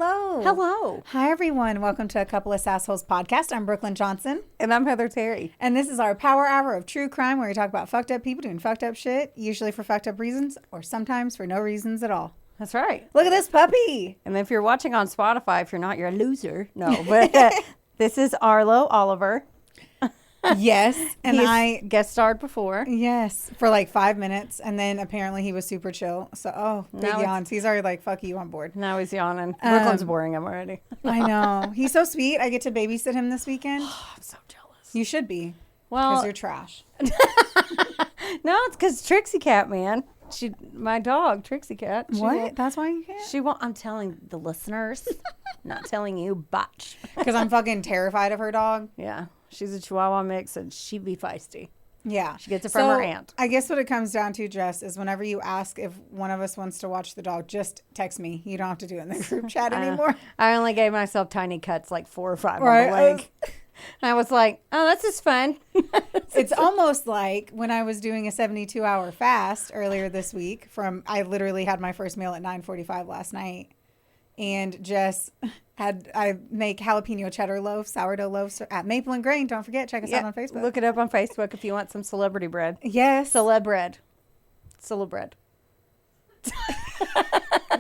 hello. Hello. Hi, everyone. Welcome to A Couple of Sassholes podcast. I'm Brooklyn Johnson. And I'm Heather Terry. And this is our power hour of true crime where we talk about fucked up people doing fucked up shit, usually for fucked up reasons or sometimes for no reasons at all. That's right. Look at this puppy. And if you're watching on Spotify, if you're not, you're a loser. No, but this is Arlo Oliver. Yes. And I guest starred before. Yes, for like 5 minutes. And then apparently he was super chill. So, big yawns. He's already like, fuck you, I'm bored. Now he's yawning. Brooklyn's boring him already. I know. He's so sweet. I get to babysit him this weekend. Oh, I'm so jealous. You should be. Well, because you're trash. No, it's because Trixie Cat, man. My dog, Trixie Cat. What? That's why you can't? I'm telling the listeners, not telling you, botch. Because I'm fucking terrified of her dog. Yeah. She's a Chihuahua mix and she'd be feisty. Yeah. She gets it from her aunt. I guess what it comes down to, Jess, is whenever you ask if one of us wants to watch the dog, just text me. You don't have to do it in the group chat anymore. I only gave myself tiny cuts, like 4 or 5 on the leg. I was like, oh, that's just fun. It's almost like when I was doing a 72-hour fast earlier this week I literally had my first meal at 9:45 last night. And Jess I make jalapeno cheddar loaves, sourdough loaves at Maple and Grain. Don't forget, check us out on Facebook. Look it up on Facebook if you want some celebrity bread. Yes. Celeb bread.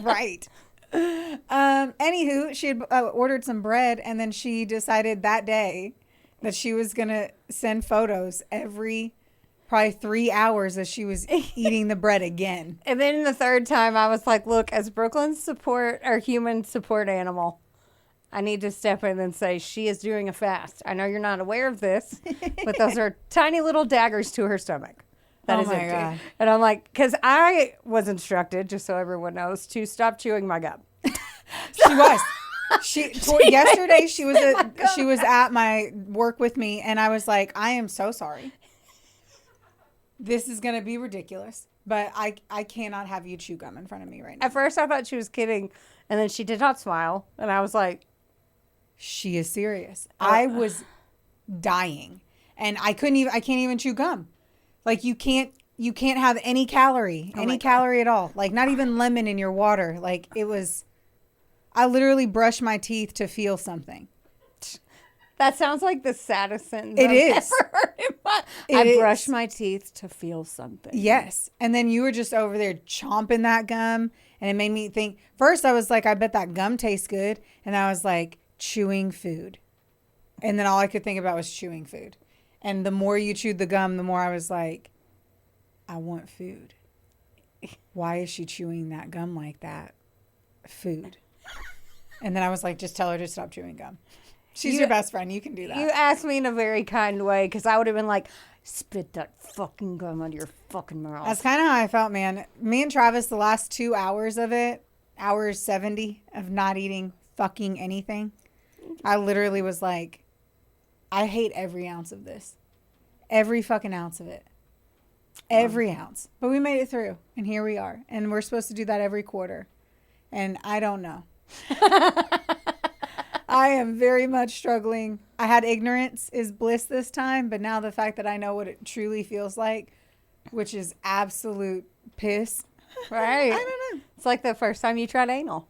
Right. Anywho, she had ordered some bread, and then she decided that day that she was going to send photos every probably 3 hours as she was eating the bread again. And then the third time I was like, look, as Brooklyn's human support animal, I need to step in and say she is doing a fast. I know you're not aware of this, but those are tiny little daggers to her stomach. That is empty. God. And I'm like, because I was instructed, just so everyone knows, to stop chewing my gum. She was. Yesterday she was at my work with me, and I was like, I am so sorry. This is going to be ridiculous, but I cannot have you chew gum in front of me right now. At first I thought she was kidding, and then she did not smile, and I was like, she is serious. I was dying, and I can't even chew gum. Like you can't have any calorie at all. Like not even lemon in your water. Like I literally brushed my teeth to feel something. That sounds like the saddest sentence I've ever heard. I brushed my teeth to feel something. Yes. And then you were just over there chomping that gum, and it made me think. First I was like, I bet that gum tastes good. And I was like, chewing food. And then all I could think about was chewing food. And the more you chewed the gum, the more I was like, I want food. Why is she chewing that gum like that? Food. And then I was like, just tell her to stop chewing gum. She's your best friend. You can do that. You asked me in a very kind way, because I would have been like, spit that fucking gum out of your fucking mouth. That's kind of how I felt, man. Me and Travis, the last 2 hours of it, hours 70 of not eating fucking anything, I literally was like, I hate every ounce of this. Every fucking ounce of it. Every ounce. But we made it through, and here we are. And we're supposed to do that every quarter. And I don't know. I am very much struggling. I had ignorance is bliss this time, but now the fact that I know what it truly feels like, which is absolute piss. Right. I don't know. It's like the first time you tried anal.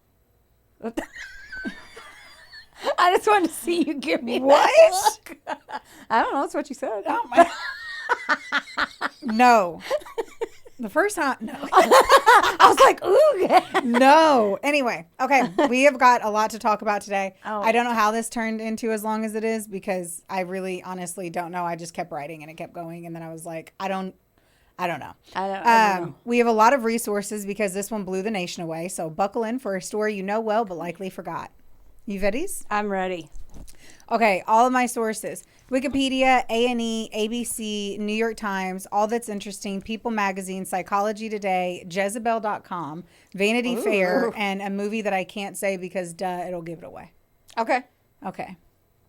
I just wanted to see you give me what? That look. I don't know. That's what you said. Oh my. No. The first time, no. I was like, ooh. No. Anyway, okay. We have got a lot to talk about today. Oh. I don't know how this turned into as long as it is because I really honestly don't know. I just kept writing and it kept going. And then I was like, I don't know. I don't know. We have a lot of resources because this one blew the nation away. So buckle in for a story you know well but likely forgot. You ready? I'm ready. Okay, all of my sources. Wikipedia, A&E, ABC, New York Times, All That's Interesting, People Magazine, Psychology Today, Jezebel.com, Vanity Fair, and a movie that I can't say because, it'll give it away. Okay.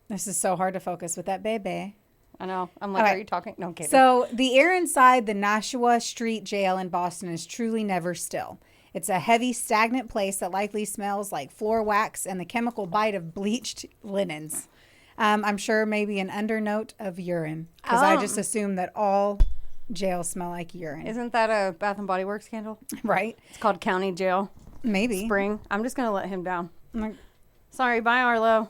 This is so hard to focus with that baby. I know. I'm like, Are you talking? No, I'm kidding. So, the air inside the Nashua Street Jail in Boston is truly never still. It's a heavy, stagnant place that likely smells like floor wax and the chemical bite of bleached linens. I'm sure maybe an undernote of urine because I just assume that all jails smell like urine. Isn't that a Bath and Body Works scandal? Right. It's called County Jail. Maybe. Spring. I'm just going to let him down. Sorry, bye, Arlo.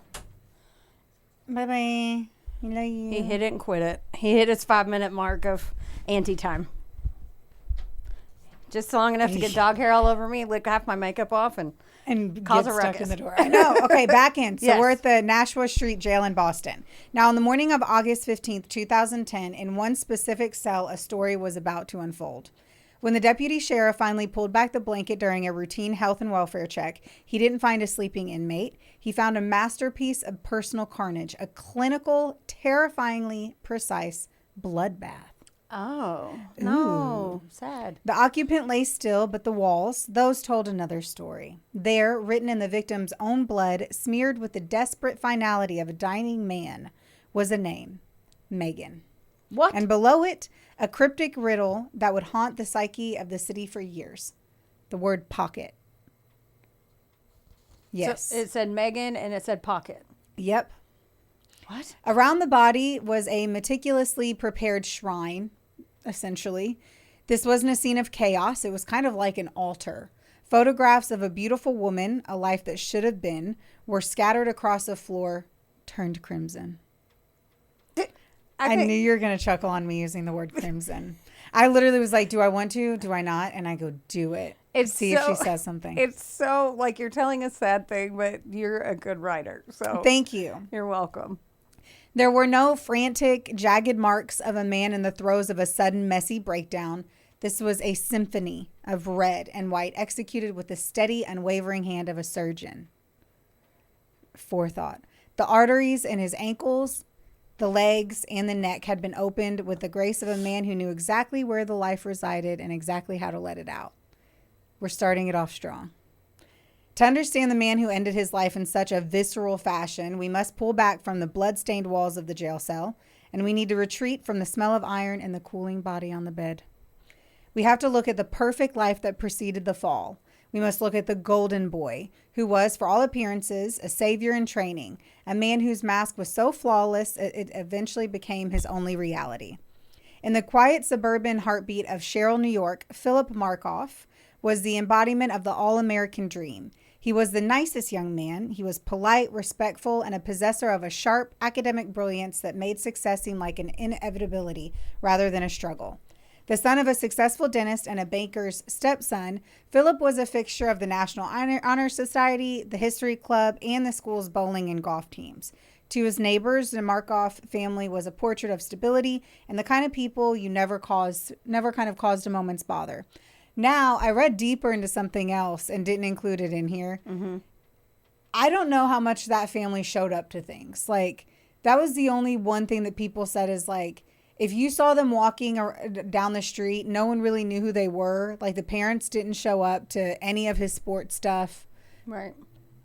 Bye-bye. Love you. He hit it and quit it. He hit his 5-minute mark of anti-time. Just long enough to get dog hair all over me, lick half my makeup off, and cause get a stuck ruckus. in the door. I know. Okay, back in. So Yes. we're at the Nashua Street Jail in Boston. Now, on the morning of August 15th, 2010, in one specific cell, a story was about to unfold. When the deputy sheriff finally pulled back the blanket during a routine health and welfare check, he didn't find a sleeping inmate. He found a masterpiece of personal carnage, a clinical, terrifyingly precise bloodbath. Oh, no. Sad. The occupant lay still, but the walls, those told another story. There, written in the victim's own blood, smeared with the desperate finality of a dying man, was a name, Megan. What? And below it, a cryptic riddle that would haunt the psyche of the city for years. The word pocket. Yes. So it said Megan and it said pocket. Yep. What? Around the body was a meticulously prepared shrine, essentially. This wasn't a scene of chaos. It was kind of like an altar. Photographs of a beautiful woman, a life that should have been, were scattered across the floor, turned crimson. I knew you were going to chuckle on me using the word crimson. I literally was like, do I want to? Do I not? And I go, do it. See if she says something. It's so, like, you're telling a sad thing, but you're a good writer. So Thank you. You're welcome. There were no frantic, jagged marks of a man in the throes of a sudden, messy breakdown. This was a symphony of red and white executed with the steady, unwavering hand of a surgeon. Forethought. The arteries in his ankles, the legs, and the neck had been opened with the grace of a man who knew exactly where the life resided and exactly how to let it out. We're starting it off strong. To understand the man who ended his life in such a visceral fashion, we must pull back from the blood-stained walls of the jail cell, and we need to retreat from the smell of iron and the cooling body on the bed. We have to look at the perfect life that preceded the fall. We must look at the golden boy, who was, for all appearances, a savior in training, a man whose mask was so flawless it eventually became his only reality. In the quiet suburban heartbeat of Sherrill, New York, Phillip Markoff was the embodiment of the all-American dream. He was the nicest young man. He was polite, respectful, and a possessor of a sharp academic brilliance that made success seem like an inevitability rather than a struggle. The son of a successful dentist and a banker's stepson, Philip was a fixture of the National Honor Society, the History Club, and the school's bowling and golf teams. To his neighbors, the Markoff family was a portrait of stability and the kind of people you never kind of caused a moment's bother. Now, I read deeper into something else and didn't include it in here. Mm-hmm. I don't know how much that family showed up to things. Like, that was the only one thing that people said is like, if you saw them walking down the street, no one really knew who they were. Like, the parents didn't show up to any of his sports stuff. Right.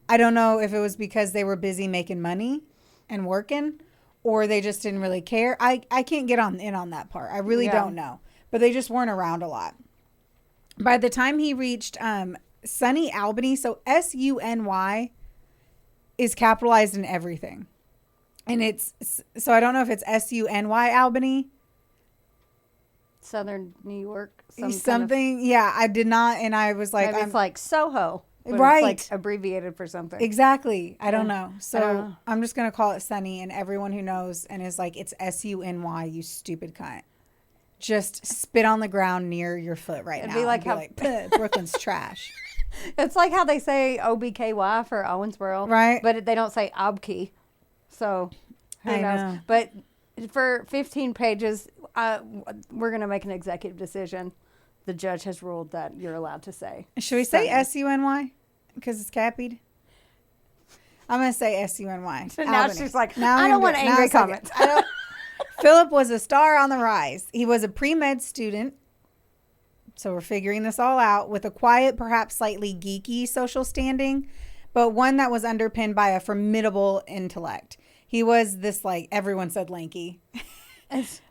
I don't know if it was because they were busy making money and working, or they just didn't really care. I can't get in on that part. I really don't know. But they just weren't around a lot. By the time he reached Sunny Albany, so SUNY is capitalized in everything. And so I don't know if it's SUNY Albany. Southern New York. Something. Yeah, I did not. And I was like, maybe it's like Soho. Right. It's like abbreviated for something. Exactly. I don't know. So I'm just going to call it Sunny, and everyone who knows and is like, it's SUNY, you stupid cunt. Just spit on the ground near your foot right now. It'd be like Brooklyn's trash. It's like how they say OBKY for Owensboro. Right. But they don't say OBKY. So who knows? Know. But for 15 pages, we're going to make an executive decision. The judge has ruled that you're allowed to say. Should we say SUNY? Because it's capied? I'm going to say SUNY. So now she's like, I don't want angry comments. Philip was a star on the rise. He was a pre-med student. So we're figuring this all out with a quiet, perhaps slightly geeky social standing, but one that was underpinned by a formidable intellect. He was this, like, everyone said lanky.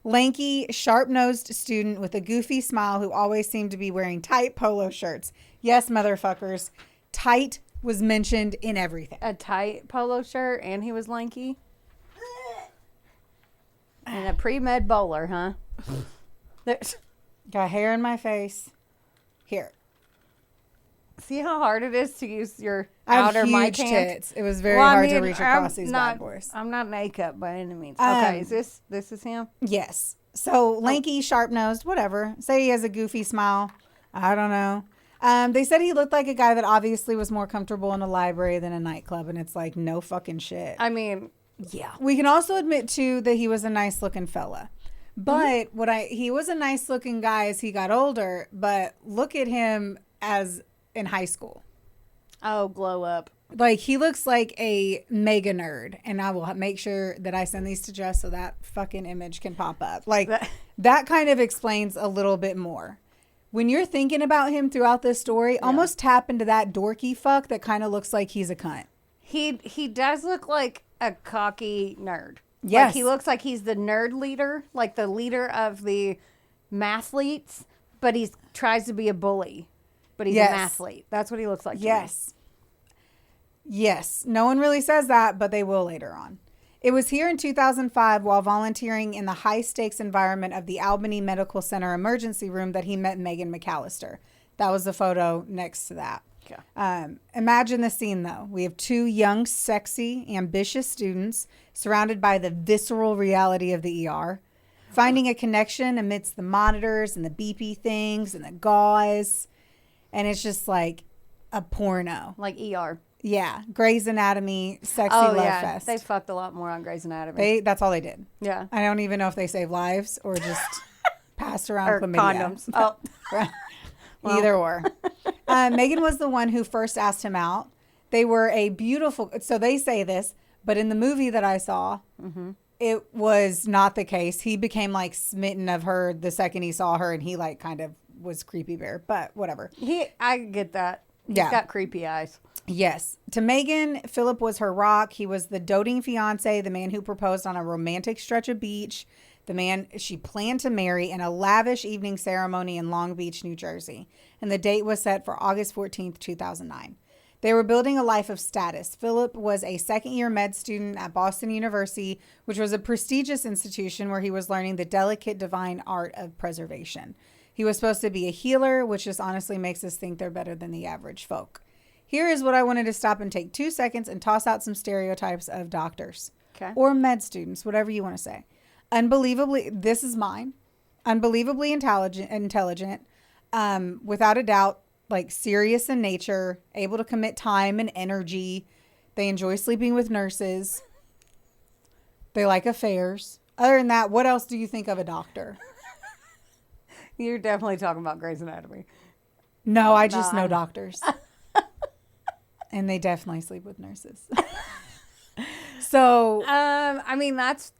Lanky, sharp-nosed student with a goofy smile who always seemed to be wearing tight polo shirts. Yes, motherfuckers. Tight was mentioned in everything. A tight polo shirt, and he was lanky. And a pre-med bowler, huh? Got hair in my face. Here. See how hard it is to use your I have outer mic huge hand. tits. It was very hard to reach across these bad boys. I'm not makeup by any means. Okay, this is him? Yes. So lanky, sharp-nosed, whatever. Say he has a goofy smile. I don't know. They said he looked like a guy that obviously was more comfortable in a library than a nightclub, and it's like, no fucking shit. I mean, yeah. We can also admit, too, that he was a nice-looking fella. But he was a nice-looking guy as he got older, but look at him as in high school. Oh, glow up. Like, he looks like a mega nerd, and I will make sure that I send these to Jess so that fucking image can pop up. Like, that kind of explains a little bit more. When you're thinking about him throughout this story, almost tap into that dorky fuck that kind of looks like he's a cunt. He does look like a cocky nerd. Yes. Like he looks like he's the nerd leader, like the leader of the Mathletes, but he tries to be a bully. But he's an athlete. That's what he looks like. Yes. Yes. No one really says that, but they will later on. It was here in 2005 while volunteering in the high-stakes environment of the Albany Medical Center emergency room that he met Megan McAllister. That was the photo next to that. Okay. Imagine the scene, though. We have two young, sexy, ambitious students surrounded by the visceral reality of the ER, finding a connection amidst the monitors and the beepy things and the gauze. And it's just like a porno. Like ER. Yeah. Grey's Anatomy, sexy love fest. They fucked a lot more on Grey's Anatomy. That's all they did. Yeah. I don't even know if they saved lives or just passed around or chlamydia. Condoms. Oh. Well. Either or. Megan was the one who first asked him out. They were a beautiful, so they say this, but in the movie that I saw, it was not the case. He became like smitten of her the second he saw her, and he like kind of was creepy bear, but whatever. I get that. He's got creepy eyes. Yes. To Megan, Phillip was her rock. He was the doting fiancé, the man who proposed on a romantic stretch of beach, the man she planned to marry in a lavish evening ceremony in Long Beach, New Jersey. And the date was set for August 14th, 2009. They were building a life of status. Phillip was a second-year med student at Boston University, which was a prestigious institution where he was learning the delicate divine art of preservation. He was supposed to be a healer, which just honestly makes us think they're better than the average folk. Here is what I wanted to stop and take 2 seconds and toss out some stereotypes of doctors. Okay. Or med students, whatever you want to say. Unbelievably, this is mine. Unbelievably intelligent, without a doubt, like serious in nature, able to commit time and energy. They enjoy sleeping with nurses. They like affairs. Other than that, what else do you think of a doctor? You're definitely talking about Grey's Anatomy. No, I just know doctors. And they definitely sleep with nurses. So, I mean, that's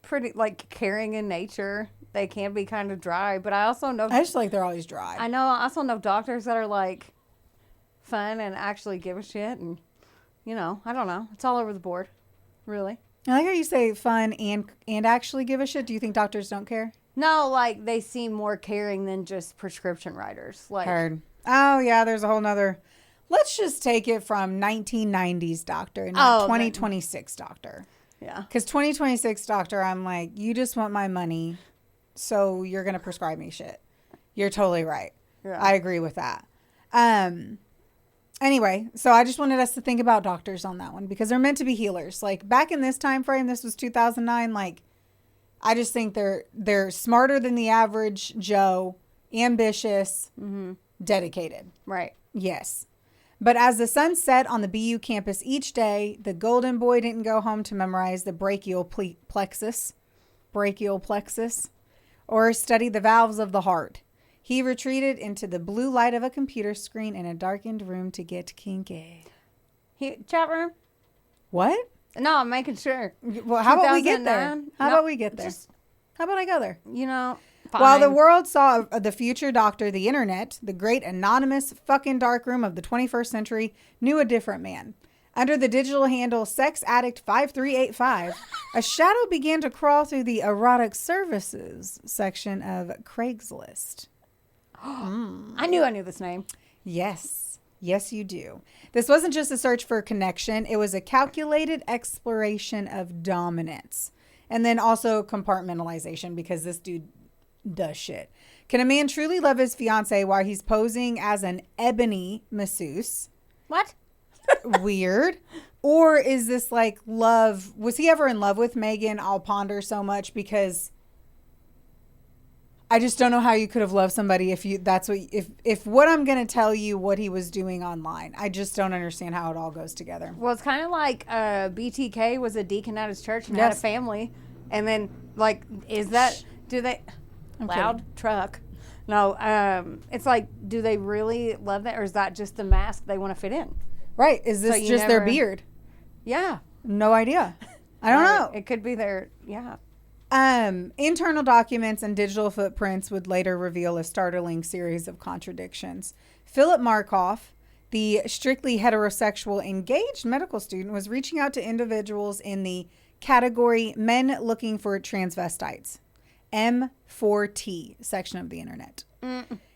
pretty like caring in nature. They can be kind of dry, but I also know. I just feel like they're always dry. I know. I also know doctors that are like fun and actually give a shit, and I don't know. It's all over the board, really. I like how you say fun and actually give a shit. Do you think doctors don't care? No, like they seem more caring than just prescription writers. Like, heard. Oh yeah, there's a whole nother. Let's just take it from 1990s doctor and not 2026 doctor. Yeah. Because 2026 doctor, I'm like, you just want my money, so you're going to prescribe me shit. You're totally right. Yeah. I agree with that. Anyway, so I just wanted us to think about doctors on that one because they're meant to be healers. Like back in this time frame, this was 2009. Like, I just think they're smarter than the average Joe, ambitious, dedicated. Right. Yes. But as the sun set on the BU campus each day, the golden boy didn't go home to memorize the brachial plexus, or study the valves of the heart. He retreated into the blue light of a computer screen in a darkened room to get kinky. Chat room? What? No, I'm making sure. Well, how about we get there? How about I go there? Fine. While the world saw the future doctor, the internet, the great anonymous fucking darkroom of the 21st century, knew a different man. Under the digital handle Sex Addict 5385, a shadow began to crawl through the erotic services section of Craigslist. I knew this name. Yes. Yes, you do. This wasn't just a search for connection. It was a calculated exploration of dominance. And then also compartmentalization because this dude does shit. Can a man truly love his fiance while he's posing as an ebony masseuse? What? weird. Or is this like love? Was he ever in love with Megan? I'll ponder so much because I just don't know how you could have loved somebody if what I'm going to tell you what he was doing online. I just don't understand how it all goes together. Well, it's kind of like BTK was a deacon at his church and had a family. And then, like, do they, loud truck. No, it's like, do they really love that? Or is that just the mask they want to fit in? Right. Is this just their beard? Yeah. No idea. I don't know. It could be their, Internal documents and digital footprints would later reveal a startling series of contradictions. Phillip Markoff, the strictly heterosexual engaged medical student, was reaching out to individuals in the category men looking for transvestites, M4T section of the internet.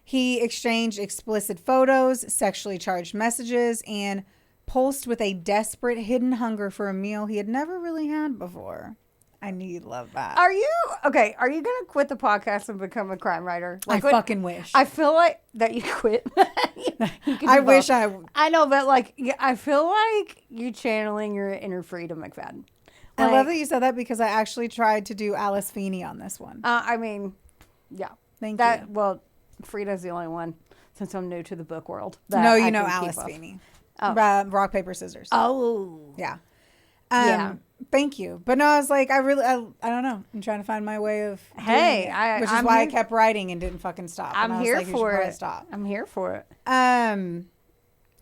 He exchanged explicit photos, sexually charged messages, and pulsed with a desperate hidden hunger for a meal he had never really had before. I knew you'd love that. Are you going to quit the podcast and become a crime writer? Like, fucking wish. I feel like that you quit. I wish I know, but like, I feel like you're channeling your inner Frida McFadden. I love that you said that because I actually tried to do Alice Feeney on this one. I mean, yeah. Thank you. Well, Frida's the only one, since I'm new to the book world. No, you know Alice Feeney. Oh. Rock, paper, scissors. Oh. Yeah. Thank you. But no, I was like, I don't know. I'm trying to find my way of which is why I kept writing and didn't fucking stop. I'm here for it. I'm here for it.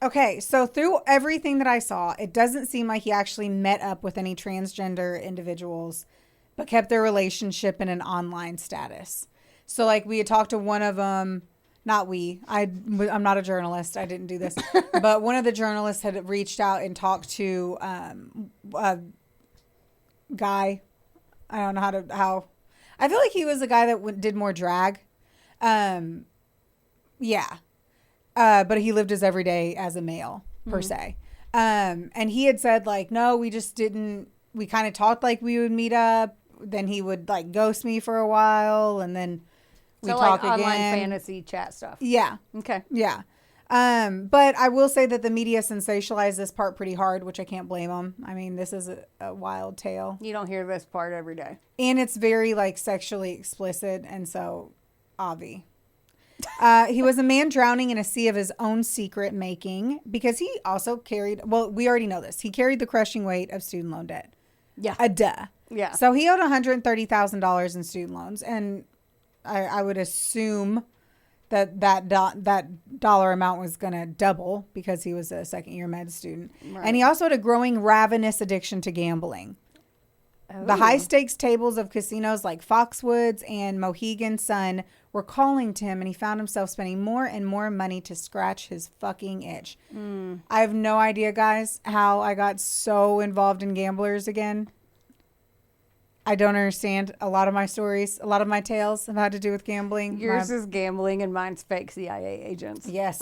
Okay, so through everything that I saw, it doesn't seem like he actually met up with any transgender individuals, but kept their relationship in an online status. So like we had talked to one of them, not we, I'm not a journalist, I didn't do this, but one of the journalists had reached out and talked to a guy. I don't know how I feel like he was a guy that did more drag. Yeah. But he lived his everyday as a male per se. And he had said like, no, we kind of talked like we would meet up. Then he would like ghost me for a while. And then we talk again. Online fantasy chat stuff. Yeah. Okay. Yeah. But I will say that the media sensationalized this part pretty hard, which I can't blame them. I mean, this is a wild tale. You don't hear this part every day. And it's very like sexually explicit. And so, Avi. He was a man drowning in a sea of his own secret making because he also carried, well, we already know this. He carried the crushing weight of student loan debt. Yeah. Yeah. So he owed $130,000 in student loans. And I would assume that dollar amount was going to double because he was a second year med student. Right. And he also had a growing ravenous addiction to gambling. Oh. The high stakes tables of casinos like Foxwoods and Mohegan Sun were calling to him, and he found himself spending more and more money to scratch his fucking itch. I have no idea, guys, how I got so involved in gamblers again. I don't understand. A lot of my stories, a lot of my tales have had to do with gambling. Yours is gambling and mine's fake CIA agents. Yes.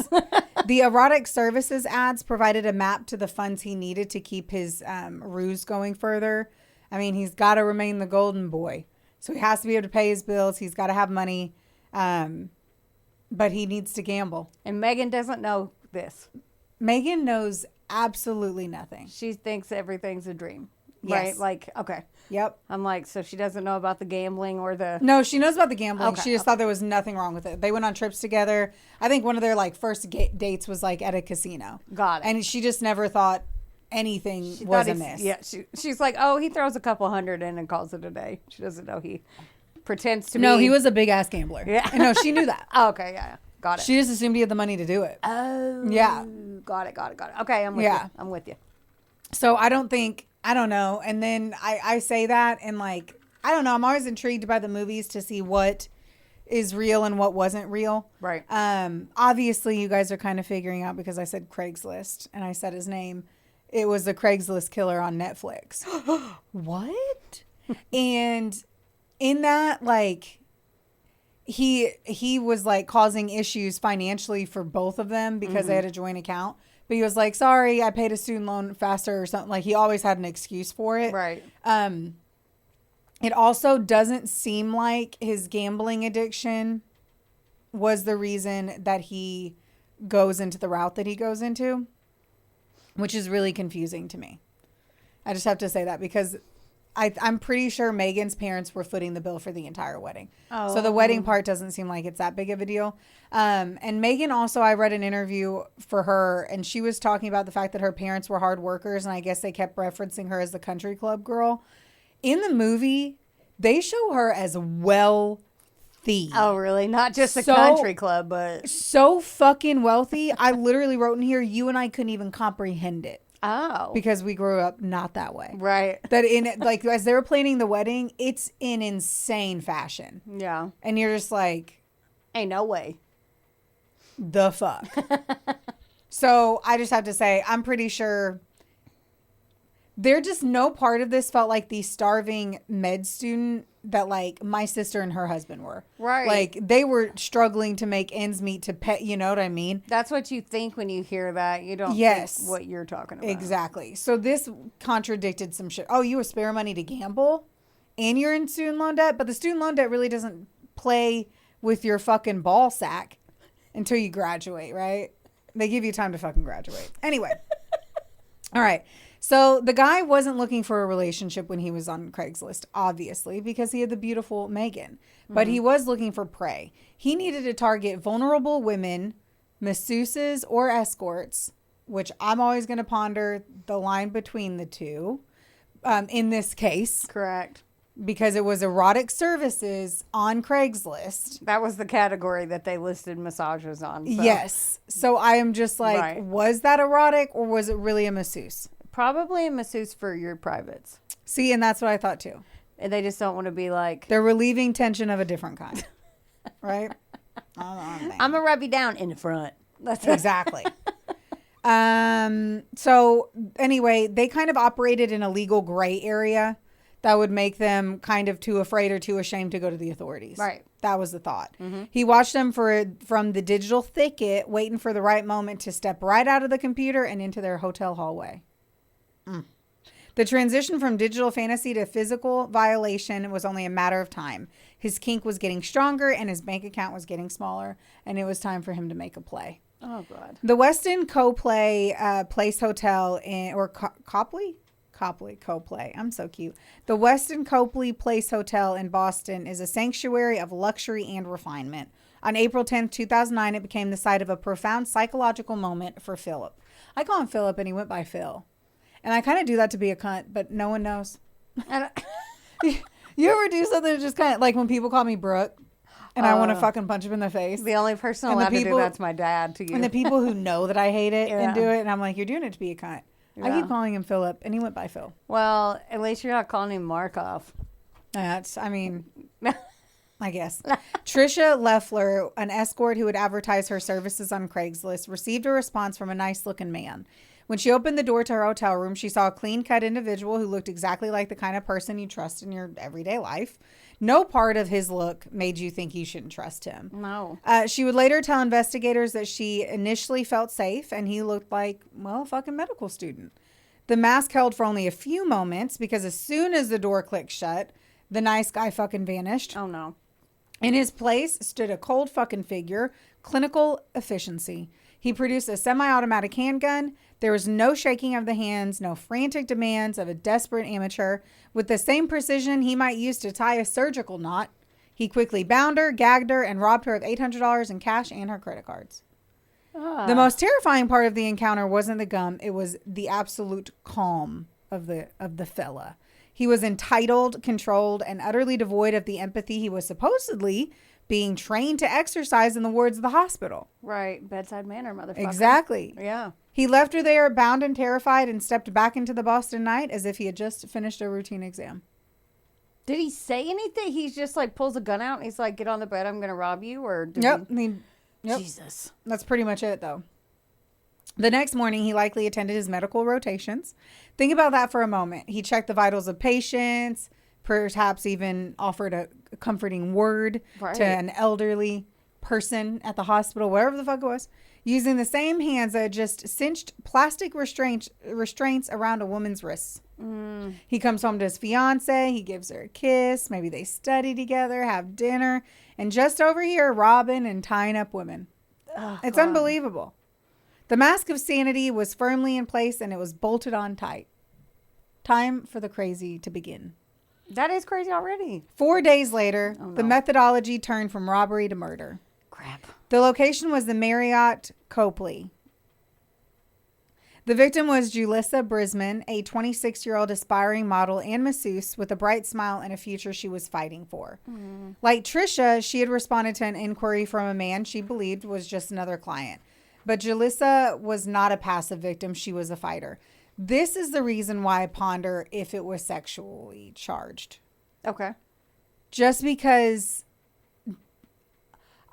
The erotic services ads provided a map to the funds he needed to keep his ruse going further. I mean, he's got to remain the golden boy. So he has to be able to pay his bills. He's got to have money. But he needs to gamble. And Megan doesn't know this. Megan knows absolutely nothing. She thinks everything's a dream. Yes. Right? Like, okay. Yep. I'm like, so she doesn't know about the gambling or the... No, she knows about the gambling. Okay, she just thought there was nothing wrong with it. They went on trips together. I think one of their like first dates was like at a casino. Got it. And she just never thought anything was amiss. Yeah. She's like, oh, he throws a couple hundred in and calls it a day. She doesn't know he pretends to be... No, he was a big ass gambler. Yeah. And no, she knew that. Oh, okay. Yeah. Got it. She just assumed he had the money to do it. Oh. Yeah. Got it. Okay. I'm with you. So I don't know. And then I say that and like, I don't know. I'm always intrigued by the movies to see what is real and what wasn't real. Right. Obviously you guys are kind of figuring out because I said Craigslist and I said his name. It was the Craigslist Killer on Netflix. What? And in that, like, he was like causing issues financially for both of them because they had a joint account. But he was like, sorry, I paid a student loan faster or something. Like, he always had an excuse for it. Right. It also doesn't seem like his gambling addiction was the reason that he goes into the route that he goes into. which is really confusing to me. I just have to say that because I'm pretty sure Megan's parents were footing the bill for the entire wedding. Oh. So the wedding part doesn't seem like it's that big of a deal. And Megan also, I read an interview for her, and she was talking about the fact that her parents were hard workers, and I guess they kept referencing her as the country club girl. In the movie, they show her as wealthy. Oh, really? Not just a country club, but... So fucking wealthy. I literally wrote in here, you and I couldn't even comprehend it. Oh. Because we grew up not that way. Right. That like, as they were planning the wedding, it's in insane fashion. Yeah. And you're just like... Ain't no way. The fuck. So, I just have to say, I'm pretty sure... There just no part of this felt like the starving med student that, like, my sister and her husband were. Right. Like, they were struggling to make ends meet to pet, you know what I mean? That's what you think when you hear that. You don't Yes. think what you're talking about. Exactly. So this contradicted some shit. Oh, you have spare money to gamble? And you're in student loan debt? But the student loan debt really doesn't play with your fucking ball sack until you graduate, right? They give you time to fucking graduate. Anyway. All right. So the guy wasn't looking for a relationship when he was on Craigslist, obviously, because he had the beautiful Megan. But he was looking for prey. He needed to target vulnerable women, masseuses, or escorts, which I'm always going to ponder the line between the two in this case. Correct. Because it was erotic services on Craigslist. That was the category that they listed massages on. So. Yes. So I am just like, was that erotic or was it really a masseuse? Probably a masseuse for your privates. See, and that's what I thought too. And they just don't want to be like... They're relieving tension of a different kind. Right? I'm going to rub you down in the front. That's exactly. So anyway, they kind of operated in a legal gray area that would make them kind of too afraid or too ashamed to go to the authorities. Right. That was the thought. Mm-hmm. He watched them from the digital thicket, waiting for the right moment to step right out of the computer and into their hotel hallway. The transition from digital fantasy to physical violation was only a matter of time. His kink was getting stronger and his bank account was getting smaller, and it was time for him to make a play. Oh, God. The Westin Copley Place Hotel Copley? Copley. I'm so cute. The Westin Copley Place Hotel in Boston is a sanctuary of luxury and refinement. On April 10th, 2009, it became the site of a profound psychological moment for Phillip. I call him Phillip, and he went by Phil. And I kind of do that to be a cunt, but no one knows. You ever do something that just kind of, like when people call me Brooke, and I want to fucking punch them in the face? The only person allowed to do that's my dad to you. And the people who know that I hate it and do it, and I'm like, you're doing it to be a cunt. Yeah. I keep calling him Phillip, and he went by Phil. Well, at least you're not calling him Markoff. I guess. Trisha Leffler, an escort who would advertise her services on Craigslist, received a response from a nice-looking man. When she opened the door to her hotel room, she saw a clean-cut individual who looked exactly like the kind of person you trust in your everyday life. No part of his look made you think you shouldn't trust him. No. She would later tell investigators that she initially felt safe, and he looked like, well, a fucking medical student. The mask held for only a few moments, because as soon as the door clicked shut, the nice guy fucking vanished. Oh, no. In his place stood a cold fucking figure, clinical efficiency. He produced a semi-automatic handgun. There was no shaking of the hands, no frantic demands of a desperate amateur. With the same precision he might use to tie a surgical knot, he quickly bound her, gagged her, and robbed her of $800 in cash and her credit cards. The most terrifying part of the encounter wasn't the gum. It was the absolute calm of the fella. He was entitled, controlled, and utterly devoid of the empathy he was supposedly being trained to exercise in the wards of the hospital. Right. Bedside manner, motherfucker. Exactly. Yeah. He left her there, bound and terrified, and stepped back into the Boston night as if he had just finished a routine exam. Did he say anything? He's just like pulls a gun out and he's like, get on the bed, I'm going to rob you? Or Yep. Jesus. That's pretty much it, though. The next morning, he likely attended his medical rotations. Think about that for a moment. He checked the vitals of patients, perhaps even offered a comforting word to an elderly person at the hospital, wherever the fuck it was, using the same hands that had just cinched plastic restraints around a woman's wrists. He comes home to his fiancé. He gives her a kiss. Maybe they study together, have dinner, and just over here, robbing and tying up women. Oh, it's unbelievable. The mask of sanity was firmly in place and it was bolted on tight. Time for the crazy to begin. That is crazy already. 4 days later, Oh, no. the methodology turned from robbery to murder. Crap. The location was the Marriott Copley. The victim was Julissa Brisman, a 26-year-old aspiring model and masseuse with a bright smile and a future she was fighting for. Like Trisha, she had responded to an inquiry from a man she believed was just another client. But Julissa was not a passive victim. She was a fighter. This is the reason why I ponder if it was sexually charged. Okay. Just because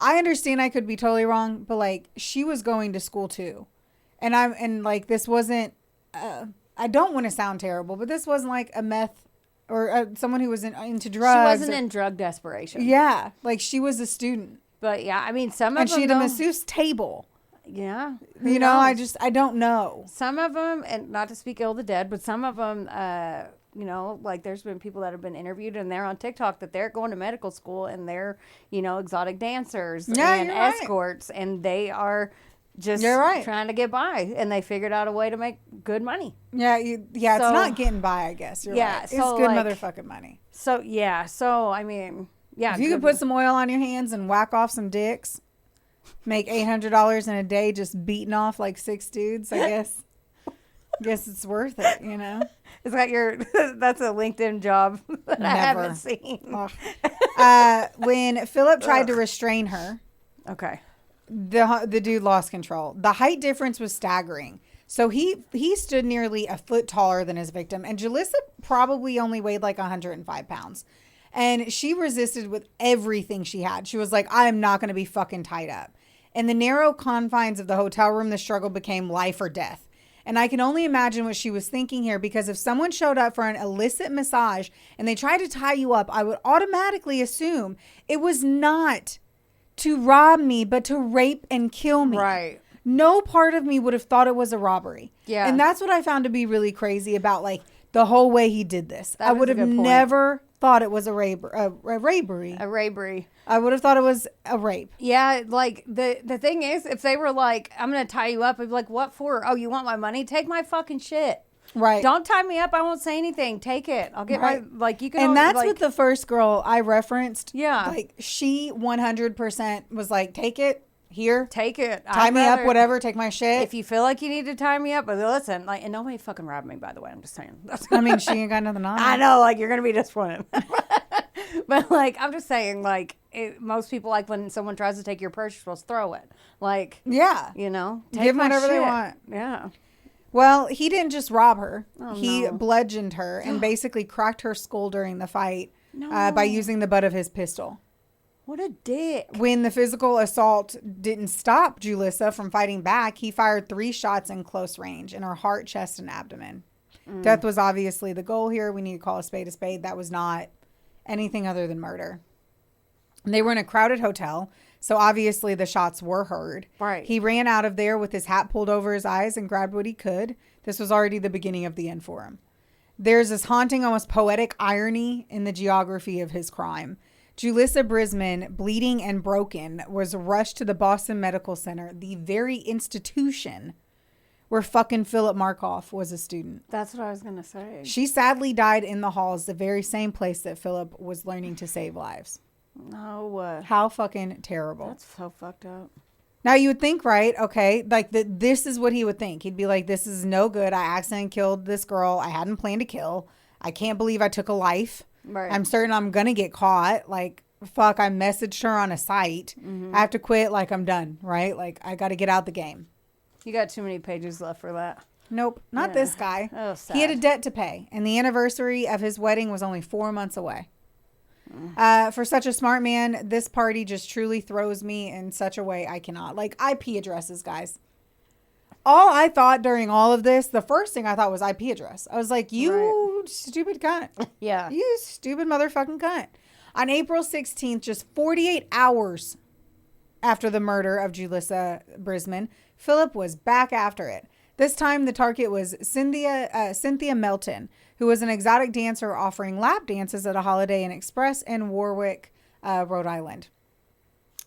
I understand I could be totally wrong, but like she was going to school too. And like this wasn't I don't want to sound terrible, but this wasn't like a meth or someone who was into drugs. She wasn't in drug desperation. Yeah, like she was a student. But yeah, I mean some of And them she had a though- masseuse table. Yeah. You know, I don't know. Some of them, and not to speak ill of the dead, but some of them, you know, like there's been people that have been interviewed and they're on TikTok that they're going to medical school and they're, you know, exotic dancers and you're right. escorts and they are just You're right. trying to get by and they figured out a way to make good money. Yeah, it's So- not getting by, I guess. You're Yeah, right. It's so, good like- motherfucking money. So, yeah. So, I mean, yeah. If you could put some oil on your hands and whack off some dicks, make $800 in a day just beating off like 6 dudes, I guess. Guess it's worth it, you know? Is that your, that's a LinkedIn job that I haven't seen. When Phillip tried to restrain her, Okay. the dude lost control. The height difference was staggering. So he stood nearly a foot taller than his victim, and Julissa probably only weighed like 105 pounds. And she resisted with everything she had. She was like, I am not going to be fucking tied up. In the narrow confines of the hotel room, the struggle became life or death. And I can only imagine what she was thinking here, because if someone showed up for an illicit massage and they tried to tie you up, I would automatically assume it was not to rob me, but to rape and kill me. Right. No part of me would have thought it was a robbery. Yeah. And that's what I found to be really crazy about like the whole way he did this. That I is would a have good point. never thought it was a rapery. A rapery. I would have thought it was a rape. Yeah, like the thing is, if they were like, I'm gonna tie you up, I'd be like, what for? Oh, you want my money? Take my fucking shit. Right. Don't tie me up. I won't say anything. Take it. I'll get Right. my, like, you can. And only, that's like, what the first girl I referenced. Yeah. Like she 100% was like, take it here. take it. Tie I'd me up, rather- whatever. Take my shit. If you feel like you need to tie me up, but listen, like, and nobody fucking robbed me, by the way. I'm just saying. I mean, she ain't got nothing on. I know, like, you're gonna be disappointed. But like, I'm just saying, like, most people, like, when someone tries to take your purse, you're supposed to throw it. Like, Yeah. you know, Give take them my whatever they shit. want. Yeah. Well, he didn't just rob her. Oh, He no. bludgeoned her and basically cracked her skull during the fight No. by using the butt of his pistol. What a dick. When the physical assault didn't stop Julissa from fighting back, he fired 3 shots in close range in her heart, chest, and abdomen. Death was obviously the goal here. We need to call a spade a spade. That was not anything other than murder. They were in a crowded hotel, so obviously the shots were heard. Right. He ran out of there with his hat pulled over his eyes and grabbed what he could. This was already the beginning of the end for him. There's this haunting, almost poetic irony in the geography of his crime. Julissa Brisman, bleeding and broken, was rushed to the Boston Medical Center, the very institution where fucking Phillip Markoff was a student. That's what I was gonna say. She sadly died in the halls, the very same place that Phillip was learning to save lives. No. How fucking terrible. That's so fucked up. Now you would think, right? Okay, like this is what he would think. He'd be like, this is no good. I accidentally killed this girl I hadn't planned to kill. I can't believe I took a life. Right. I'm certain I'm going to get caught. Like, fuck, I messaged her on a site. I have to quit. Like, I'm done, right? Like, I got to get out the game. You got too many pages left for that. Nope, not Yeah. this guy. Oh, sad. He had a debt to pay, and the anniversary of his wedding was only 4 months away. For such a smart man, this party just truly throws me in such a way I cannot. Like, IP addresses, guys. All I thought during all of this, the first thing I thought was IP address. I was like, you stupid cunt. Yeah. You stupid motherfucking cunt. On April 16th, just 48 hours after the murder of Julissa Brisman, Phillip was back after it. This time, the target was Cynthia Melton, who was an exotic dancer offering lap dances at a Holiday Inn Express in Warwick, Rhode Island.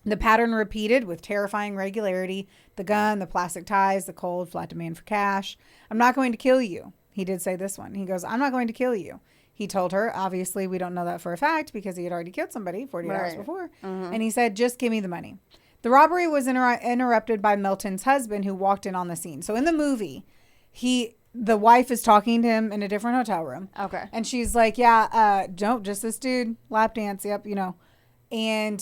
The pattern repeated with terrifying regularity. The gun, the plastic ties, the cold, flat demand for cash. I'm not going to kill you. He did say this one. He goes, I'm not going to kill you. He told her, obviously, we don't know that for a fact because he had already killed somebody 48 hours before. And he said, just give me the money. The robbery was interrupted by Milton's husband, who walked in on the scene. So in the movie, the wife is talking to him in a different hotel room. Okay. And she's like, yeah, don't, just this dude, lap dance, yep, you know. And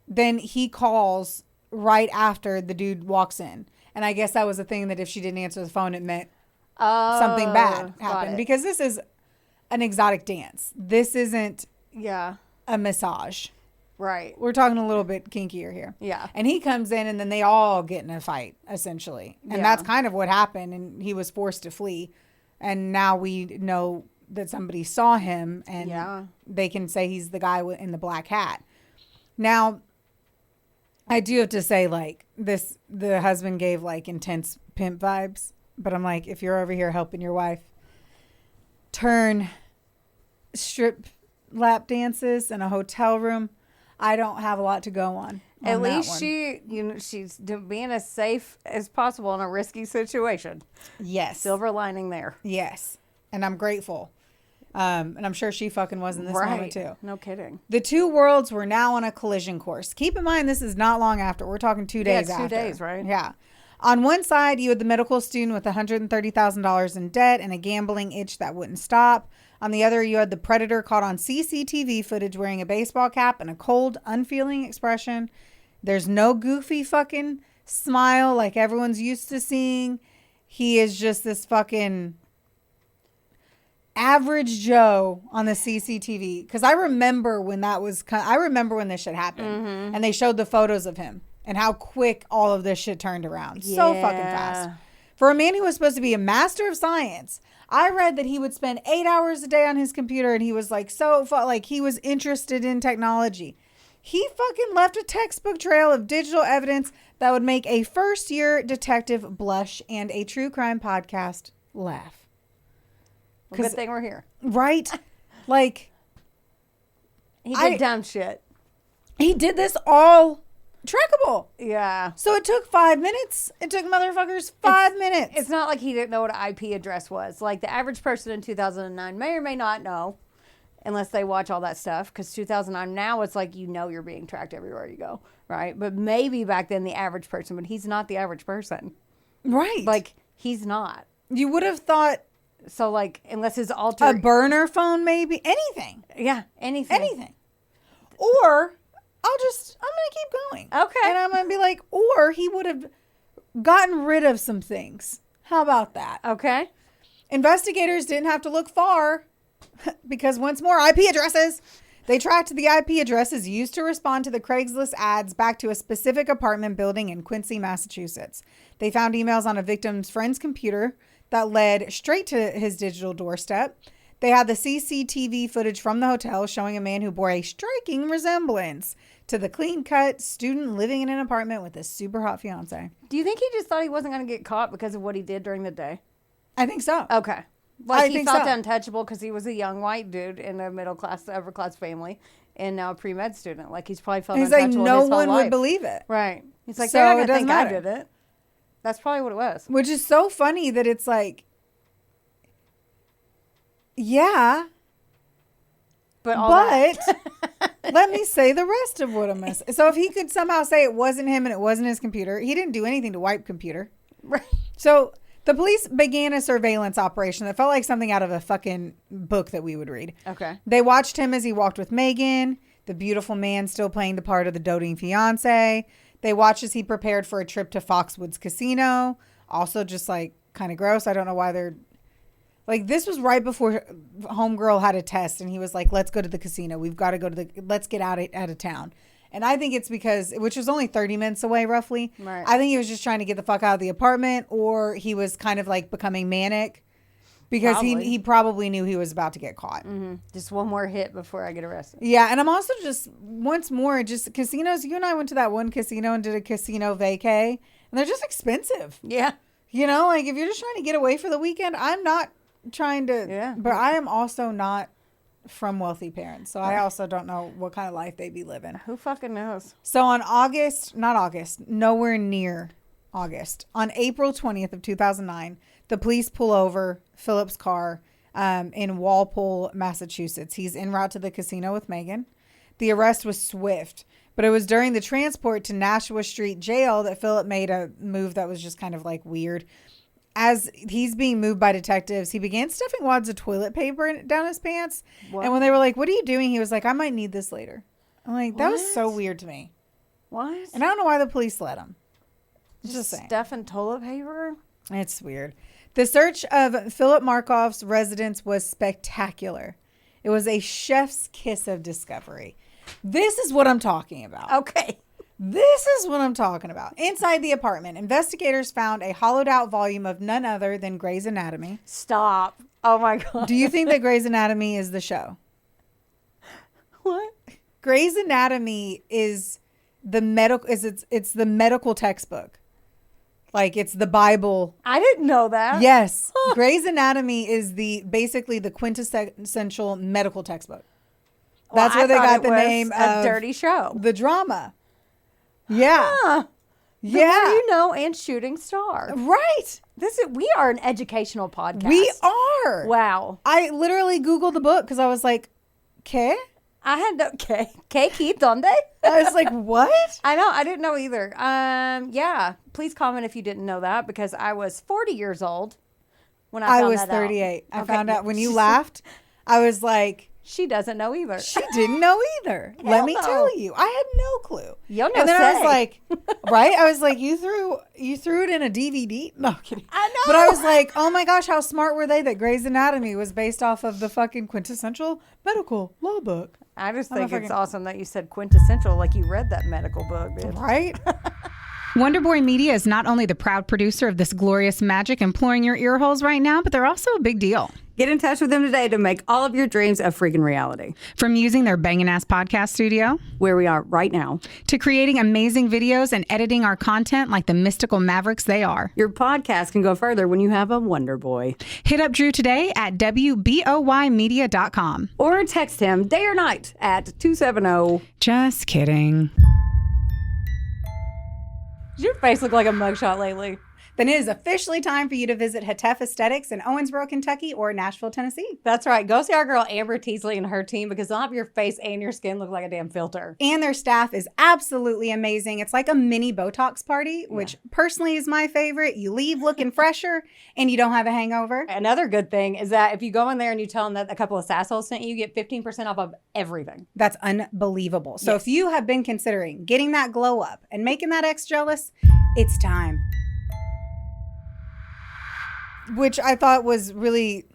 then he calls right after the dude walks in. And I guess that was the thing, that if she didn't answer the phone, it meant something bad happened. Because this is an exotic dance. This isn't a massage. Right. We're talking a little bit kinkier here. Yeah. And he comes in and then they all get in a fight, essentially. And that's kind of what happened. And he was forced to flee. And now we know that somebody saw him and they can say he's the guy in the black hat. Now, I do have to say, like, the husband gave, like, intense pimp vibes. But I'm like, if you're over here helping your wife turn strip lap dances in a hotel room, I don't have a lot to go on At least she's being as safe as possible in a risky situation. Yes. Silver lining there. Yes. And I'm grateful. And I'm sure she fucking was in this moment too. No kidding. The two worlds were now on a collision course. Keep in mind, this is not long after. We're talking 2 days after. 2 days, right? Yeah. On one side, you had the medical student with $130,000 in debt and a gambling itch that wouldn't stop. On the other, you had the predator caught on CCTV footage wearing a baseball cap and a cold, unfeeling expression. There's no goofy fucking smile like everyone's used to seeing. He is just this fucking average Joe on the CCTV. Because I remember when this shit happened. And they showed the photos of him and how quick all of this shit turned around. Yeah. So fucking fast. For a man who was supposed to be a master of science, I read that he would spend 8 hours a day on his computer, and he was like he was interested in technology. He fucking left a textbook trail of digital evidence that would make a first-year detective blush and a true crime podcast laugh. Well, good thing we're here. Right? Like, he did dumb shit. He did this all trackable. Yeah. So it took 5 minutes. It took motherfuckers 5 minutes. It's not like he didn't know what an IP address was. Like, the average person in 2009 may or may not know, unless they watch all that stuff. Because 2009, now it's like, you know, you're being tracked everywhere you go, right? But maybe back then the average person, but he's not the average person. Right. Like, he's not. You would have thought. So, like, unless his alter... A burner phone, maybe. Anything. Yeah, anything. Or... I'm going to keep going. Okay. And I'm going to be like, or he would have gotten rid of some things. How about that? Okay. Investigators didn't have to look far because once more, IP addresses. They tracked the IP addresses used to respond to the Craigslist ads back to a specific apartment building in Quincy, Massachusetts. They found emails on a victim's friend's computer that led straight to his digital doorstep. They had the CCTV footage from the hotel showing a man who bore a striking resemblance to the clean-cut student living in an apartment with a super hot fiance. Do you think he just thought he wasn't going to get caught because of what he did during the day? I think so. Okay. Like, he felt untouchable because he was a young white dude in a middle-class, upper-class family and now a pre-med student. Like, he's probably felt untouchable his whole life. He's like, no one would believe it. Right. He's like, they're not going to think I did it. That's probably what it was. Which is so funny that it's like, yeah, but let me say the rest of what I'm going to say. So if he could somehow say it wasn't him and it wasn't his computer, he didn't do anything to wipe computer. Right. So the police began a surveillance operation that felt like something out of a fucking book that we would read. Okay. They watched him as he walked with Megan, the beautiful man still playing the part of the doting fiance. They watched as he prepared for a trip to Foxwoods Casino. Also just like kind of gross. I don't know why they're... Like, this was right before Homegirl had a test, and he was like, let's go to the casino. We've got to go to let's get out of town. And I think it's because, which was only 30 minutes away, roughly. Right. I think he was just trying to get the fuck out of the apartment, or he was kind of like becoming manic because he probably knew he was about to get caught. Mm-hmm. Just one more hit before I get arrested. Yeah, and I'm also just, once more, just casinos. You and I went to that one casino and did a casino vacay, and they're just expensive. Yeah. You know, like if you're just trying to get away for the weekend, I'm not trying to, but I am also not from wealthy parents. So I also don't know what kind of life they be living. Who fucking knows? So on nowhere near August, on April 20th of 2009, the police pull over Phillip's car in Walpole, Massachusetts. He's en route to the casino with Megan. The arrest was swift, but it was during the transport to Nashua Street Jail that Phillip made a move that was just kind of like weird. As he's being moved by detectives, he began stuffing wads of toilet paper down his pants. What? And when they were like, "What are you doing?" he was like, "I might need this later." I'm like, that was so weird to me. What? And I don't know why the police let him. Just saying. Stuffing toilet paper? It's weird. The search of Phillip Markoff's residence was spectacular. It was a chef's kiss of discovery. This is what I'm talking about. Okay. This is what I'm talking about. Inside the apartment, investigators found a hollowed out volume of none other than Grey's Anatomy. Stop. Oh my God. Do you think that Grey's Anatomy is the show? What? Grey's Anatomy is the it's the medical textbook. Like it's the Bible. I didn't know that. Yes. Grey's Anatomy is basically the quintessential medical textbook. That's where they got the name of Dirty Show. The drama. Yeah. Huh. Yeah. The more you know, and Shooting Star. Right. We are an educational podcast. We are. Wow. I literally Googled the book because I was like, "¿Qué?" I had no ¿Qué donde? I was like, "What?" I know. I didn't know either. Yeah. Please comment if you didn't know that, because I was 40 years old when I found that out. 38. I Okay. found out when you laughed. I was like, she doesn't know either. she didn't know either. Let me no. tell you, I had no clue. Yo no And then say. I was like, right? I was like, you threw it in a DVD? No, I'm kidding. I know. But I was like, oh my gosh, how smart were they that Grey's Anatomy was based off of the fucking quintessential medical law book? I just think it's awesome that you said quintessential, like you read that medical book, bitch. Right? Wonderboy Media is not only the proud producer of this glorious magic imploring your ear holes right now, but they're also a big deal. Get in touch with them today to make all of your dreams a freaking reality. From using their bangin' ass podcast studio, Where we are right now, to creating amazing videos and editing our content like the mystical mavericks they are. your podcast can go further when you have a Wonder Boy. Hit up Drew today at WBOYmedia.com. Or text him day or night at 270. Just kidding. Does your face look like a mugshot lately? Then it is officially time for you to visit Hetef Aesthetics in Owensboro, Kentucky or Nashville, Tennessee. That's right. Go see our girl Amber Teasley and her team, because they'll have your face and your skin look like a damn filter. And their staff is absolutely amazing. It's like a mini Botox party, which personally is my favorite. You leave looking fresher and you don't have a hangover. Another good thing is that if you go in there and you tell them that a couple of Sassholes sent you, you get 15% off of everything. That's unbelievable. So if you have been considering getting that glow up and making that ex jealous, it's time. Which I thought was really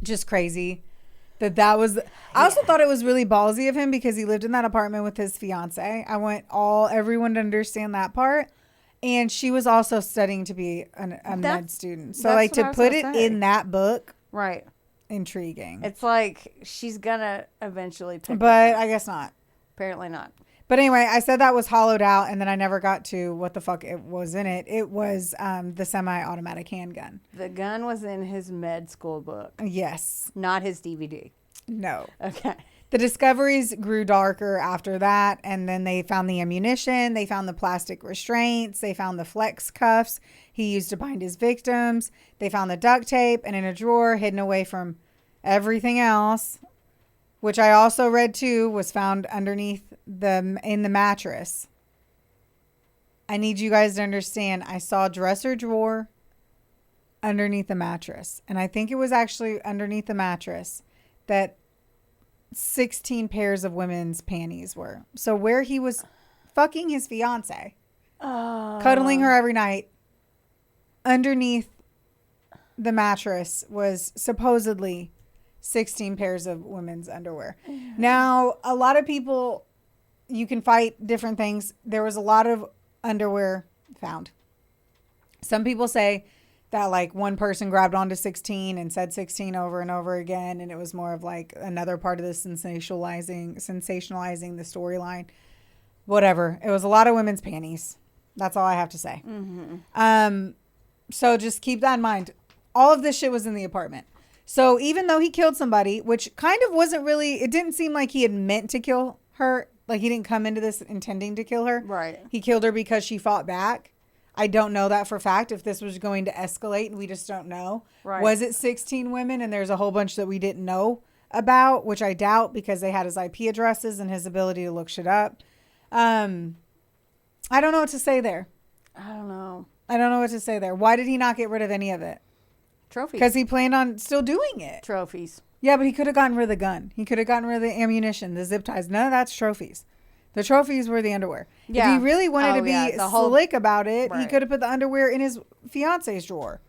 just crazy. That was. I also thought it was really ballsy of him because he lived in that apartment with his fiance. I want everyone to understand that part. And she was also studying to be a med student. So like to put it in that book, Right. intriguing. It's like she's gonna eventually pick But it. I guess not. Apparently not. But anyway, I said that was hollowed out, and then I never got to what the fuck it was in it. It was the semi-automatic handgun. The gun was in his med school book, Yes. not his DVD. No. Okay. The discoveries grew darker after that, and then they found the ammunition, they found the plastic restraints, they found the flex cuffs he used to bind his victims, they found the duct tape, and in a drawer hidden away from everything else, which I also read too, was found underneath in the mattress. I need you guys to understand, I saw a dresser drawer underneath the mattress, and I think it was actually underneath the mattress that 16 pairs of women's panties were. So where he was fucking his fiance, cuddling her every night, underneath the mattress was supposedly 16 pairs of women's underwear. Now, a lot of people, you can fight different things. There was a lot of underwear found. Some people say that like one person grabbed onto 16 and said 16 over and over again, and it was more of like another part of the sensationalizing the storyline. Whatever. It was a lot of women's panties. That's all I have to say. Mm-hmm. So just keep that in mind. All of this shit was in the apartment. So even though he killed somebody, which kind of wasn't really, it didn't seem like he had meant to kill her. Like he didn't come into this intending to kill her. Right. He killed her because she fought back. I don't know that for a fact if this was going to escalate and we just don't know. Right. Was it 16 women and there's a whole bunch that we didn't know about, which I doubt because they had his IP addresses and his ability to look shit up. I don't know what to say there. I don't know. I don't know what to say there. Why did he not get rid of any of it? Trophies. Because he planned on still doing it. Trophies. Yeah, but he could have gotten rid of the gun. He could have gotten rid of the ammunition, the zip ties. None of that's trophies. The trophies were the underwear. Yeah. If he really wanted to be slick about it, he Right. could have put the underwear in his fiance's drawer.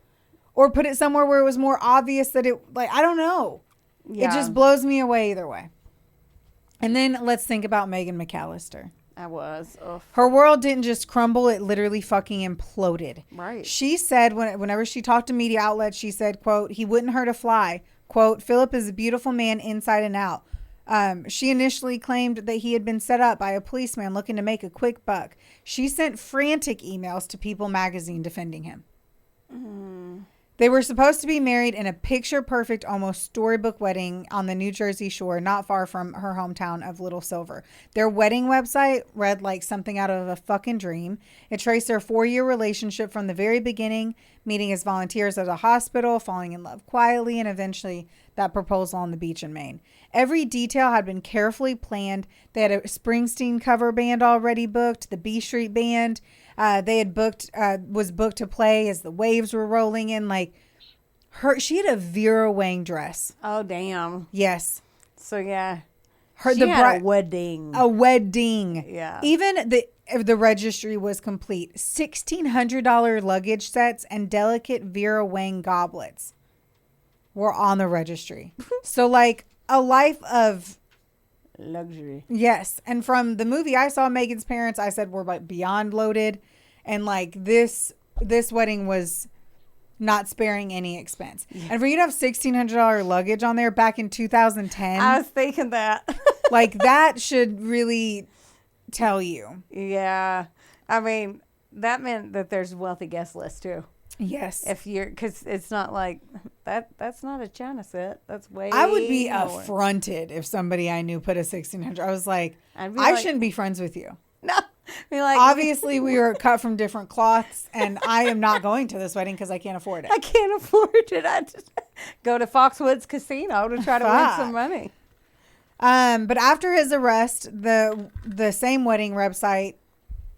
Or put it somewhere where it was more obvious that it, like, I don't know. Yeah. It just blows me away either way. And then let's think about Megan McAllister. I was. Ugh. Her world didn't just crumble, it literally fucking imploded. Right. She said, whenever she talked to media outlets, she said, quote, he wouldn't hurt a fly. Quote, Phillip is a beautiful man inside and out. She initially claimed that he had been set up by a policeman looking to make a quick buck. She sent frantic emails to People magazine defending him. They were supposed to be married in a picture-perfect, almost storybook wedding on the New Jersey shore, not far from her hometown of Little Silver. Their wedding website read like something out of a fucking dream. It traced their 4-year relationship from the very beginning, meeting as volunteers at a hospital, falling in love quietly, and eventually that proposal on the beach in Maine. Every detail had been carefully planned. They had a Springsteen cover band already booked, the B Street Band. They had was booked to play as the waves were rolling in. Like she had a Vera Wang dress. Oh, damn. Yes. So, yeah. She had a wedding. A wedding. Yeah. Even the registry was complete. $1,600 luggage sets and delicate Vera Wang goblets were on the registry. So like a life of luxury. Yes. And from the movie I saw, Megan's parents, I said, were like beyond loaded. And like this wedding was not sparing any expense. Yeah. And for you to have $1,600 luggage on there back in 2010. I was thinking that. Like that should really tell you. Yeah. I mean, that meant that there's a wealthy guest list too. Yes. Because it's not like that's not a China set. That's way I would be lower. affronted if somebody I knew put a $1,600. I was like, I shouldn't be friends with you. No. Be like, obviously we were cut from different cloths and I am not going to this wedding because I can't afford it. I can't afford it. I just go to Foxwoods Casino to try to win some money. But after his arrest, the same wedding website,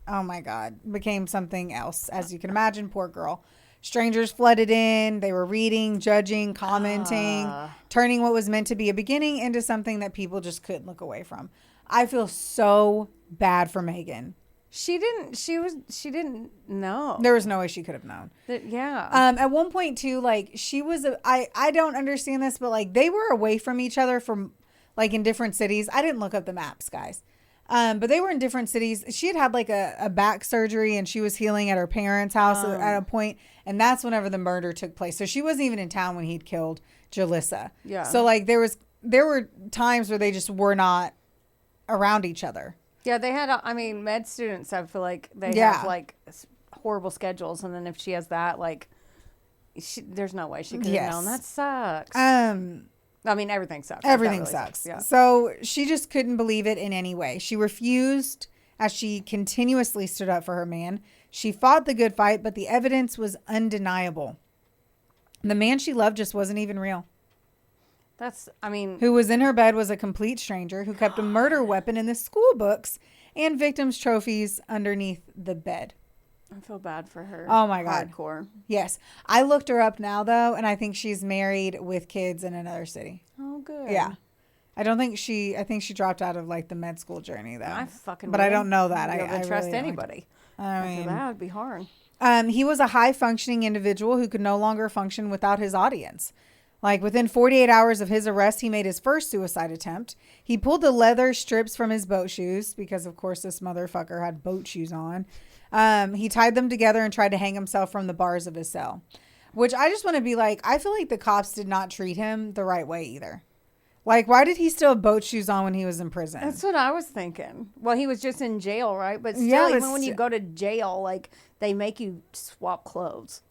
oh my God, became something else. As you can imagine, poor girl. Strangers flooded in. They were reading, judging, commenting, turning what was meant to be a beginning into something that people just couldn't look away from. I feel so bad for Megan. She didn't know. There was no way she could have known. Yeah. At one point too, like she was, I don't understand this, but like they were away from each other from like in different cities. I didn't look up the maps, guys. But they were in different cities. She had like a back surgery and she was healing at her parents' house at a point. And that's whenever the murder took place. So she wasn't even in town when he'd killed Julissa. Yeah. So like there were times where they just were not around each other. Yeah, they had, med students, I feel like they have like horrible schedules. And then if she has that, like, there's no way she could have known. That sucks. Everything sucks. Everything really sucks. Yeah. So she just couldn't believe it in any way. She refused as she continuously stood up for her man. She fought the good fight, but the evidence was undeniable. The man she loved just wasn't even real. Who was in her bed was a complete stranger who kept a murder weapon in the school books and victims' trophies underneath the bed. I feel bad for her. Oh my God. Hardcore. Yes. I looked her up now though, and I think she's married with kids in another city. Oh, good. Yeah. I think she dropped out of like the med school journey though. But I don't know that. I trust really anybody. That would be hard. He was a high functioning individual who could no longer function without his audience. Like within 48 hours of his arrest, he made his first suicide attempt. He pulled the leather strips from his boat shoes because, of course, this motherfucker had boat shoes on. He tied them together and tried to hang himself from the bars of his cell, which I just want to be like, I feel like the cops did not treat him the right way either. Like, why did he still have boat shoes on when he was in prison? That's what I was thinking. Well, he was just in jail, right? But still, even when you go to jail, like, they make you swap clothes.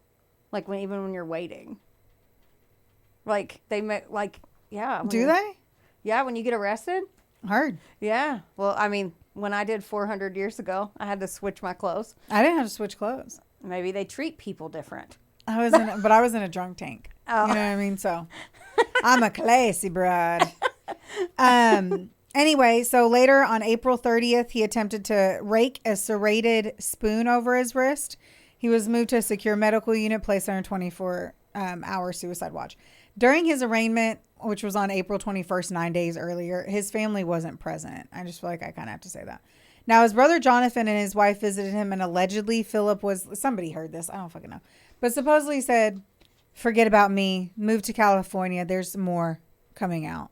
Like, even when you're waiting. Like they make like yeah. Do they? Yeah, when you get arrested. Heard. Yeah. Well, I mean, when I did 400 years ago, I had to switch my clothes. I didn't have to switch clothes. Maybe they treat people different. I was in a drunk tank. Oh. You know what I mean? So I'm a classy broad. Anyway, so later on April 30th, he attempted to rake a serrated spoon over his wrist. He was moved to a secure medical unit, placed under 24-hour suicide watch. During his arraignment, which was on April 21st, 9 days earlier, his family wasn't present. I just feel like I kind of have to say that. Now, his brother Jonathan and his wife visited him, and allegedly Phillip was, somebody heard this, I don't fucking know, but supposedly said, forget about me, move to California, there's more coming out.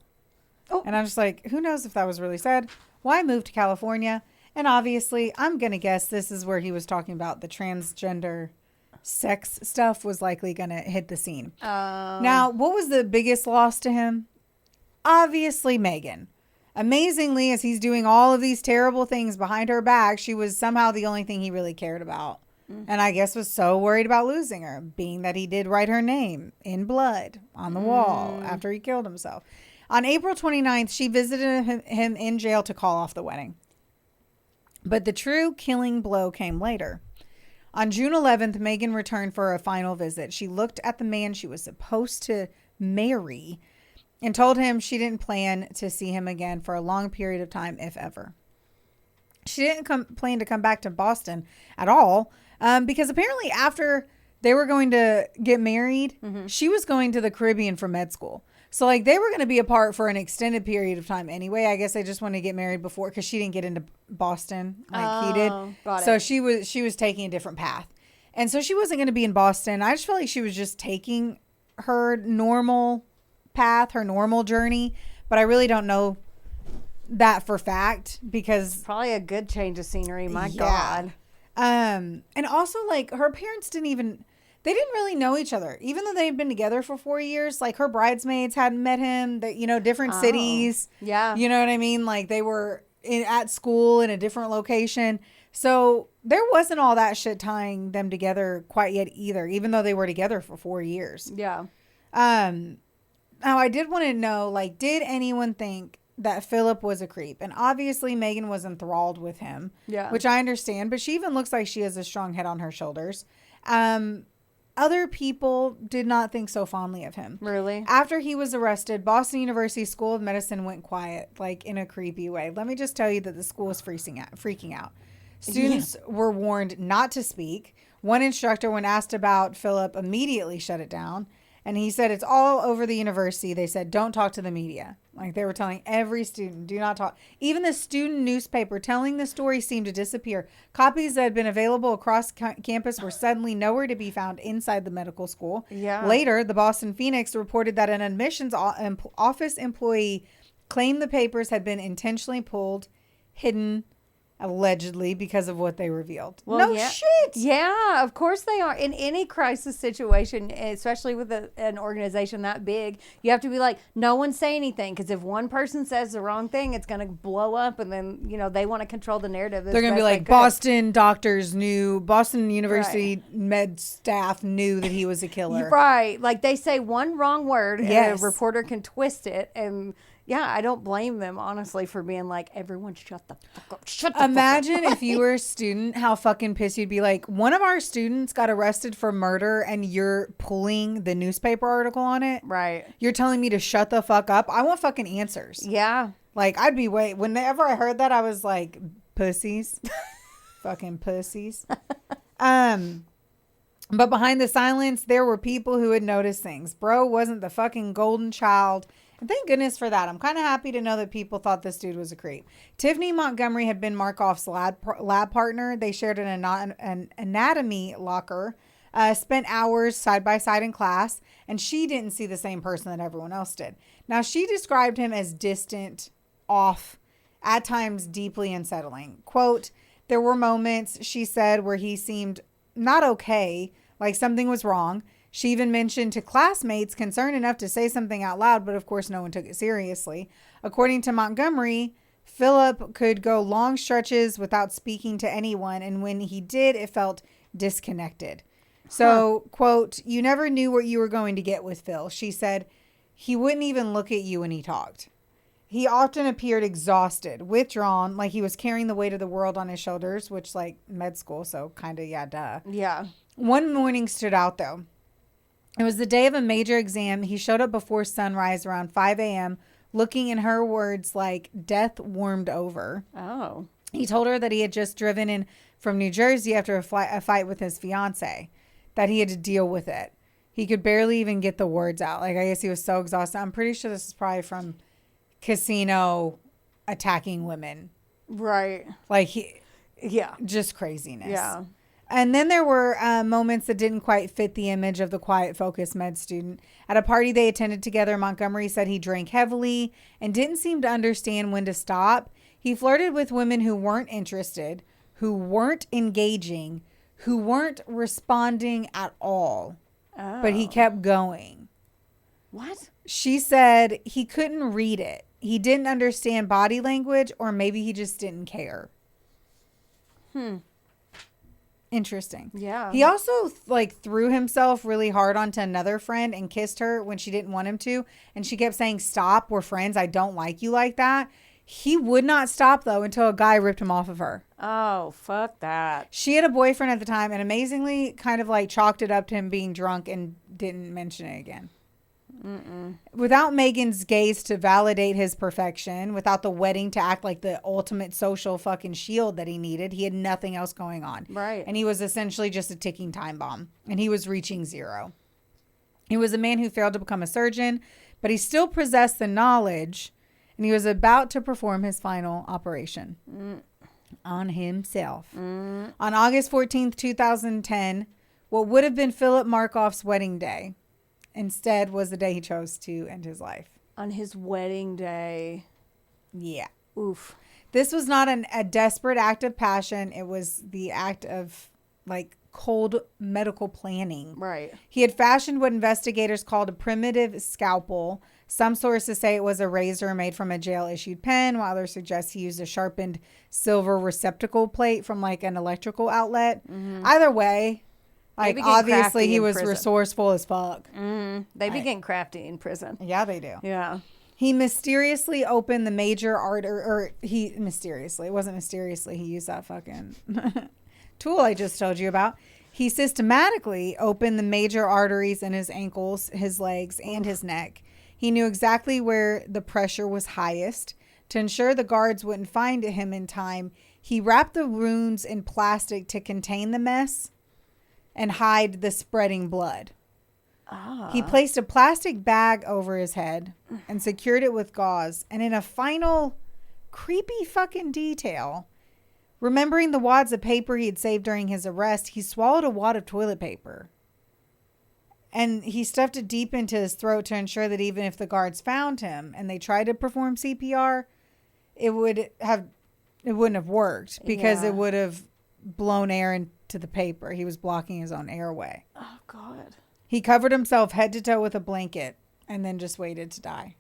Oh. And I'm just like, who knows if that was really said? Why move to California? And obviously, I'm going to guess this is where he was talking about the transgender sex stuff was likely going to hit the scene. Now, what was the biggest loss to him? Obviously, Megan. Amazingly, as he's doing all of these terrible things behind her back, she was somehow the only thing he really cared about. And I guess was so worried about losing her, being that he did write her name in blood on the wall after he killed himself. On April 29th, she visited him in jail to call off the wedding. But the true killing blow came later. On June 11th, Megan returned for a final visit. She looked at the man she was supposed to marry and told him she didn't plan to see him again for a long period of time, if ever. She didn't plan to come back to Boston at all because apparently after they were going to get married, she was going to the Caribbean for med school. So, like, they were going to be apart for an extended period of time anyway. I guess they just wanted to get married before because she didn't get into Boston like he did. So she was taking a different path. And so she wasn't going to be in Boston. I just felt like she was just taking her normal path, her normal journey. But I really don't know that for fact because... Probably a good change of scenery, my God. And also, like, her parents didn't even... They didn't really know each other, even though they'd been together for 4 years. Like her bridesmaids hadn't met him. That different cities. Yeah, you know what I mean. Like they were at school in a different location, so there wasn't all that shit tying them together quite yet either. Even though they were together for 4 years. Yeah. Now I did want to know, like, did anyone think that Phillip was a creep? And obviously Megan was enthralled with him. Yeah, which I understand. But she even looks like she has a strong head on her shoulders. Other people did not think so fondly of him. Really? After he was arrested, Boston University School of Medicine went quiet, like in a creepy way. Let me just tell you that the school was freaking out. Students were warned not to speak. One instructor, when asked about Phillip, immediately shut it down. And he said, it's all over the university. They said, don't talk to the media. Like they were telling every student, do not talk. Even the student newspaper telling the story seemed to disappear. Copies that had been available across campus were suddenly nowhere to be found inside the medical school. Yeah. Later, the Boston Phoenix reported that an admissions office employee claimed the papers had been intentionally pulled, hidden, allegedly, because of what they revealed. Well, shit. Yeah, of course they are. In any crisis situation, especially with an organization that big, you have to be like, no one say anything, because if one person says the wrong thing, it's going to blow up, and then they want to control the narrative. They're going to be like, Boston doctors knew, Boston University med staff knew that he was a killer. Right. Like they say one wrong word, and a reporter can twist it, and yeah, I don't blame them, honestly, for being like, everyone shut the fuck up. Imagine if you were a student, how fucking pissed you'd be. Like, one of our students got arrested for murder and you're pulling the newspaper article on it. Right. You're telling me to shut the fuck up. I want fucking answers. Yeah. Like, I'd be whenever I heard that, I was like, pussies. Fucking pussies. But behind the silence, there were people who had noticed things. Bro wasn't the fucking golden child. And thank goodness for that. I'm kind of happy to know that people thought this dude was a creep. Tiffany Montgomery had been Markoff's lab partner. They shared an anatomy locker, spent hours side by side in class, and she didn't see the same person that everyone else did. Now, she described him as distant, off, at times deeply unsettling. Quote, there were moments, she said, where he seemed not okay, like something was wrong. She even mentioned to classmates concerned enough to say something out loud, but of course no one took it seriously. According to Montgomery, Phillip could go long stretches without speaking to anyone, and when he did, it felt disconnected. So, quote, you never knew what you were going to get with Phil. She said, He wouldn't even look at you when he talked. He often appeared exhausted, withdrawn, like he was carrying the weight of the world on his shoulders, which, like, med school, so kind of, yeah, duh. Yeah. One morning stood out, though. It was the day of a major exam. He showed up before sunrise around 5 a.m., looking, in her words, like death warmed over. Oh. He told her that he had just driven in from New Jersey after a fight with his fiancé, that he had to deal with it. He could barely even get the words out. Like, I guess he was so exhausted. I'm pretty sure this is probably from casino attacking women. Right. Like, he, Yeah. just craziness. Yeah. And then there were moments that didn't quite fit the image of the quiet, focused med student. At a party they attended together, Montgomery said he drank heavily and didn't seem to understand when to stop. He flirted with women who weren't interested, who weren't engaging, who weren't responding at all. Oh. But he kept going. What? She said he couldn't read it. He didn't understand body language, or maybe he just didn't care. Interesting. Yeah. He also like threw himself really hard onto another friend and kissed her when she didn't want him to. And she kept saying, "Stop, we're friends. I don't like you like that." He would not stop, though, until a guy ripped him off of her. Oh, fuck that. She had a boyfriend at the time and amazingly kind of like chalked it up to him being drunk and didn't mention it again. Without Megan's gaze to validate his perfection, without the wedding to act like the ultimate social fucking shield that he needed, he had nothing else going on. Right. And he was essentially just a ticking time bomb. And he was reaching zero. He was a man who failed to become a surgeon, but he still possessed the knowledge, and he was about to perform his final operation on himself. On August 14th, 2010, what would have been Phillip Markoff's wedding day instead was the day he chose to end his life. On his wedding day. Yeah. Oof. This was not a desperate act of passion. It was the act of like cold medical planning. Right. He had fashioned what investigators called a primitive scalpel. Some sources say it was a razor made from a jail-issued pen, while others suggest he used a sharpened silver receptacle plate from like an electrical outlet. Either way, like be getting obviously crafty he in was prison. resourceful as fuck. They be getting crafty in prison. Yeah, they do. Yeah. He mysteriously opened the major artery, or it wasn't mysteriously, he used that fucking tool I just told you about. He systematically opened the major arteries in his ankles, his legs, and his neck. He knew exactly where the pressure was highest. To ensure the guards wouldn't find him in time, he wrapped the wounds in plastic to contain the mess and hide the spreading blood. He placed a plastic bag over his head and secured it with gauze. And in a final creepy fucking detail, remembering the wads of paper he had saved during his arrest, he swallowed a wad of toilet paper. And he stuffed it deep into his throat to ensure that even if the guards found him and they tried to perform CPR, it wouldn't have worked because Yeah. it would have blown air into the paper. He was blocking his own airway. Oh, God. He covered himself head to toe with a blanket and then just waited to die.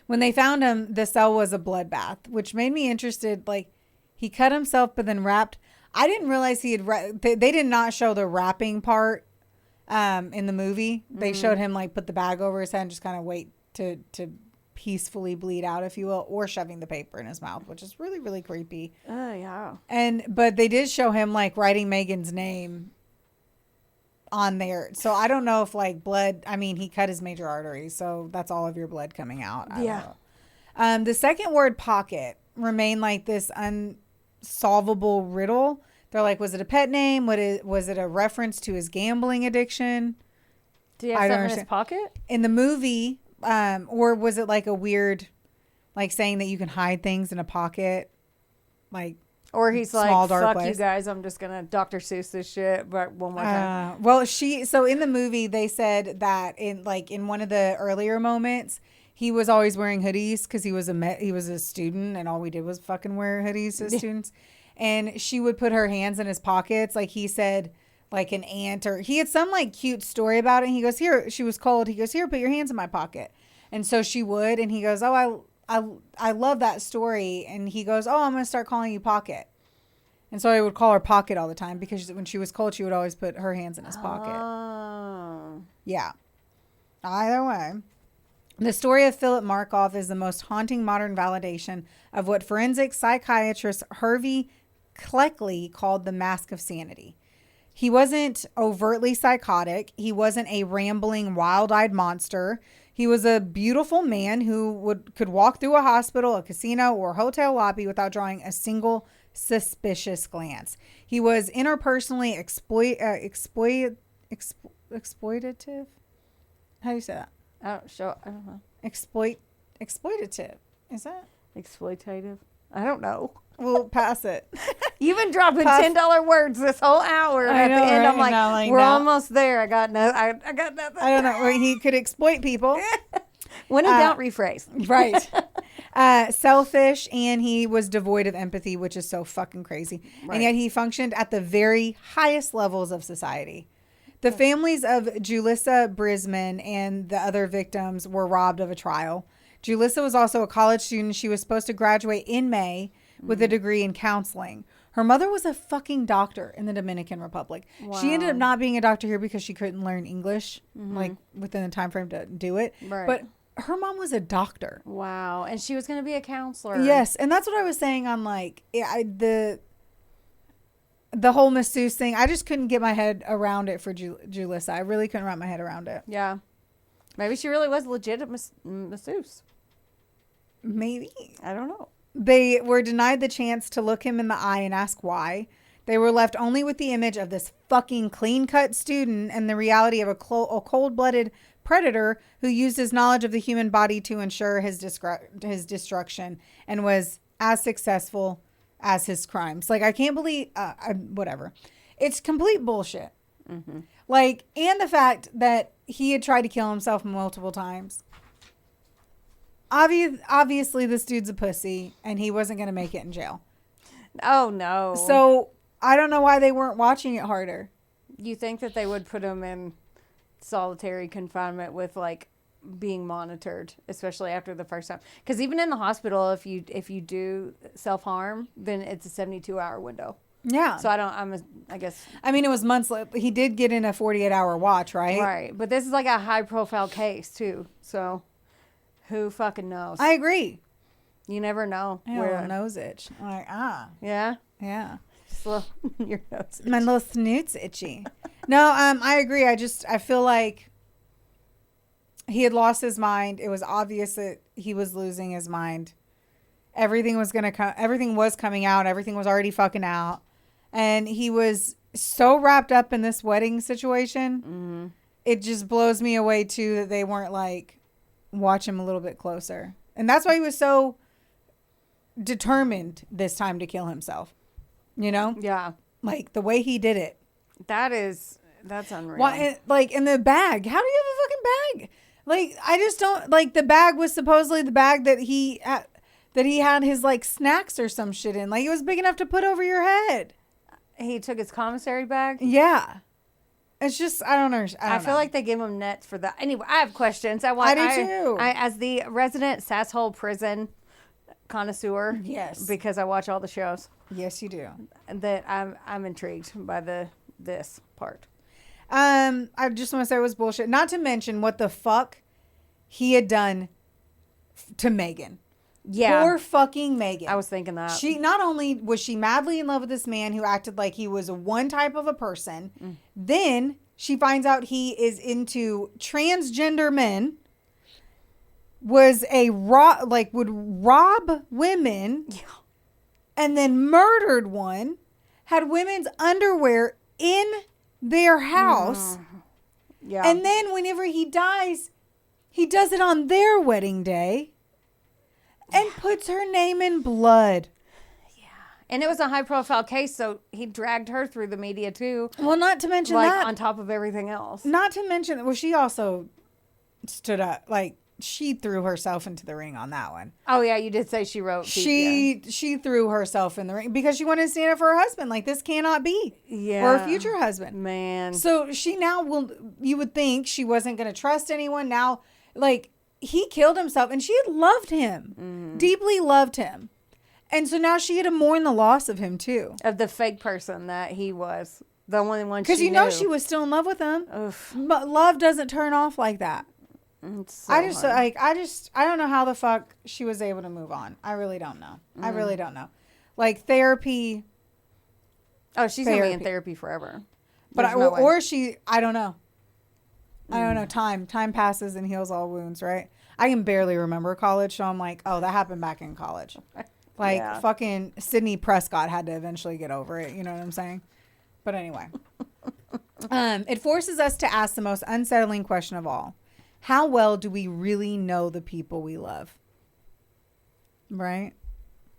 When they found him, the cell was a bloodbath, which made me interested. Like, he cut himself but then wrapped. I didn't realize he had they did not show the wrapping part in the movie. They showed him like put the bag over his head and just kind of wait to peacefully bleed out, if you will, or shoving the paper in his mouth, which is really, really creepy. Oh, yeah. But they did show him like writing Megan's name on there. So I don't know if like blood, I mean, he cut his major arteries, so that's all of your blood coming out. I don't know. The second word, pocket, remained like this unsolvable riddle. They're like, was it a pet name? Was it a reference to his gambling addiction? Do you have something in his pocket? In the movie, or was it like a weird, like saying that you can hide things in a pocket? Like, Or he's small, like, dark fuck place. you guys, I'm just going to Dr. Seuss this shit, but one more time. Well, so in the movie, they said that in one of the earlier moments, he was always wearing hoodies because he was a student and all we did was fucking wear hoodies as students. And she would put her hands in his pockets. Like he said, like an aunt, or he had some like cute story about it. And he goes, here, she was cold. He goes, here, put your hands in my pocket. And so she would, and he goes, oh, I love that story. And he goes, oh, I'm going to start calling you Pocket. And so I would call her Pocket all the time because when she was cold, she would always put her hands in his pocket. Oh. Yeah. Either way. The story of Phillip Markoff is the most haunting modern validation of what forensic psychiatrist Harvey Cleckley called the mask of sanity. He wasn't overtly psychotic. He wasn't a rambling, wild-eyed monster. He was a beautiful man who could walk through a hospital, a casino, or hotel lobby without drawing a single suspicious glance. He was interpersonally exploitative. How do you say that? I don't know. Exploitative. Is that? Exploitative. I don't know. We'll pass it. You've been dropping $10 words this whole hour. I At know, the end, right? I'm like, Now, like, we're now- almost there. I got nothing. I don't know. He could exploit people. When in doubt, rephrase. Right. Selfish, and he was devoid of empathy, which is so fucking crazy. Right. And yet he functioned at the very highest levels of society. The families of Julissa Brisman and the other victims were robbed of a trial. Julissa was also a college student. She was supposed to graduate in May with a degree in counseling. Her mother was a fucking doctor in the Dominican Republic. Wow. She ended up not being a doctor here because she couldn't learn English, like within the time frame to do it. Right. But her mom was a doctor. Wow. And she was going to be a counselor. Yes, and that's what I was saying on like the whole masseuse thing. I just couldn't get my head around it for Julissa. I really couldn't wrap my head around it. Yeah. Maybe she really was legit a masseuse. Maybe. I don't know. They were denied the chance to look him in the eye and ask why. They were left only with the image of this fucking clean-cut student and the reality of a cold-blooded predator who used his knowledge of the human body to ensure his destruction and was as successful as his crimes. Like, I can't believe... whatever. It's complete bullshit. Mm-hmm. Like, and the fact that he had tried to kill himself multiple times. Obviously, this dude's a pussy, and he wasn't going to make it in jail. Oh, no. So, I don't know why they weren't watching it harder. You think that they would put him in solitary confinement with, like, being monitored, especially after the first time? Because even in the hospital, if you do self-harm, then it's a 72-hour window. Yeah. So I guess. I mean, it was months later. He did get in a 48-hour watch, right? Right. But this is like a high-profile case, too. So, who fucking knows? I agree. You never know. I have a nose itch. I'm like, Yeah? yeah. Just a little, your nose. My little snoot's itchy. No, I agree. I feel like he had lost his mind. It was obvious that he was losing his mind. Everything was coming out. Everything was already fucking out. And he was so wrapped up in this wedding situation. Mm-hmm. It just blows me away, too, that they weren't like, watch him a little bit closer. And that's why he was so determined this time to kill himself. You know? Yeah. Like, the way he did it. That's unreal. Why, like, in the bag. How do you have a fucking bag? Like, I just don't, like, the bag was supposedly the bag that he had his, like, snacks or some shit in. Like, it was big enough to put over your head. He took his commissary bag? Yeah. It's just, I don't understand. I feel like they gave him nets for that. Anyway, I have questions. I do too. As the resident Sasshole prison connoisseur. Yes. Because I watch all the shows. Yes, you do. That I'm intrigued by this part. I just want to say it was bullshit. Not to mention what the fuck he had done to Megan. Yeah. Poor fucking Megan. I was thinking that. She not only was she madly in love with this man who acted like he was one type of a person, then she finds out he is into transgender men, was would rob women, and then murdered one, had women's underwear in their house, Yeah. and then whenever he dies, he does it on their wedding day. And puts her name in blood. And it was a high profile case, so he dragged her through the media too. Well, not to mention like that. on top of everything else. Not to mention, well, she also stood up. Like, she threw herself into the ring on that one. Oh, yeah, you did say she wrote. She threw herself in the ring because she wanted to stand up for her husband. Like, this cannot be. Yeah. Or a future husband. Man. So she now you would think she wasn't going to trust anyone. Now, like, he killed himself and she had loved him, deeply loved him. And so now she had to mourn the loss of him too. Of the fake person that he was. The only one she Because knew. she was still in love with him. Oof. But love doesn't turn off like that. So I just hard. I don't know how the fuck she was able to move on. I really don't know. I really don't know. Like therapy. Oh, she's gonna be in therapy forever. But There's no way. or she, I don't know. I don't know. Time passes and heals all wounds, right? I can barely remember college, so I'm like, oh, that happened back in college. Like Yeah. fucking Sydney Prescott had to eventually get over it. You know what I'm saying? But anyway, it forces us to ask the most unsettling question of all: how well do we really know the people we love? Right?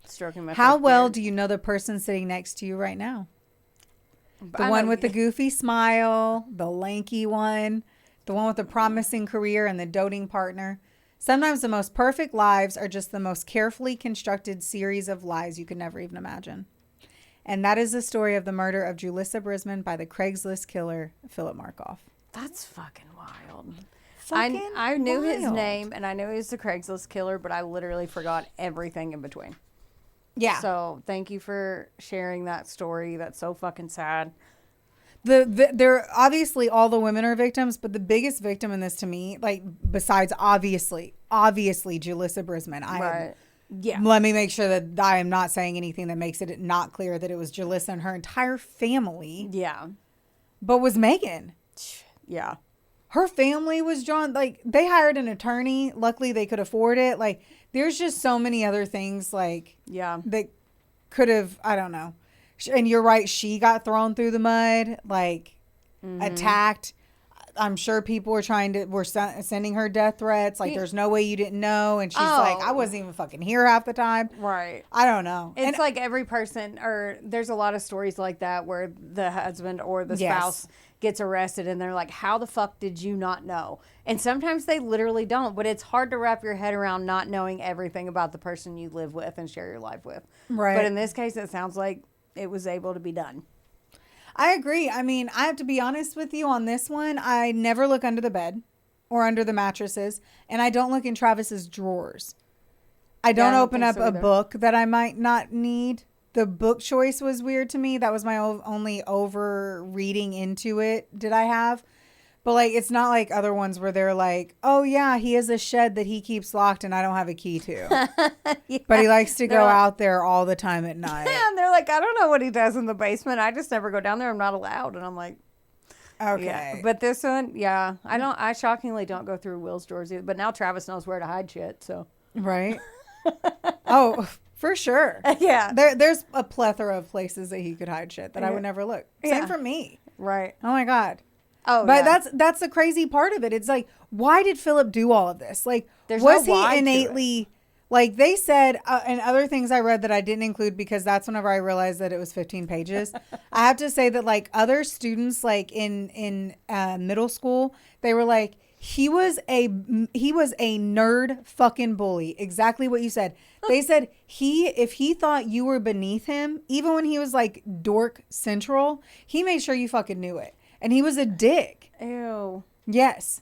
Stroking my How fake well beard. do you know the person sitting next to you right now? The I one know- with the goofy smile, the lanky one, the one with the promising career and the doting partner. Sometimes the most perfect lives are just the most carefully constructed series of lies you could never even imagine. And that is the story of the murder of Julissa Brisman by the Craigslist killer, Phillip Markoff. That's fucking wild. Fucking I knew his wild. name and I knew he was the Craigslist killer, but I literally forgot everything in between. Yeah. So thank you for sharing that story. That's so fucking sad. They're obviously all the women are victims, but the biggest victim in this to me, like besides obviously Julissa Brisman. Right. Yeah. Let me make sure that I am not saying anything that makes it not clear that it was Julissa and her entire family, Yeah. but was Megan. Yeah. Her family was drawn, like they hired an attorney. Luckily they could afford it. Like there's just so many other things like Yeah. that could have, I don't know. And you're right. She got thrown through the mud, like attacked. I'm sure people were sending her death threats. Like, there's no way you didn't know. And she's like, I wasn't even fucking here half the time. Right. I don't know. It's And like every person, or there's a lot of stories like that where the husband or the Yes. spouse gets arrested and they're like, how the fuck did you not know? And sometimes they literally don't, but it's hard to wrap your head around not knowing everything about the person you live with and share your life with. Right. But in this case, it sounds like it was able to be done. I agree. I mean, I have to be honest with you on this one. I never look under the bed or under the mattresses, and I don't look in Travis's drawers. I don't don't open think up so a either. book that I might not need. The book choice was weird to me. That was my only over reading into it did I have. But like, it's not like other ones where they're like, oh yeah, he has a shed that he keeps locked and I don't have a key to. But he likes to go out there all the time at night. And they're like, I don't know what he does in the basement. I just never go down there. I'm not allowed. And I'm like, Okay. yeah. But this one, yeah, I shockingly don't go through Will's drawers either. But now Travis knows where to hide shit. So, Right? Oh, for sure. yeah. There's a plethora of places that he could hide shit that I Yeah. would never look. Yeah. Same for me. Right. Oh my God. Oh, But yeah. that's the crazy part of it. It's like, why did Philip do all of this? Like, There's was no why he to innately, like they said, and other things I read that I didn't include because that's whenever I realized that it was 15 pages. I have to say that like other students, like in middle school, they were like, he was a nerd fucking bully. Exactly what you said. They said if he thought you were beneath him, even when he was like dork central, he made sure you fucking knew it. And he was a dick. Ew. Yes.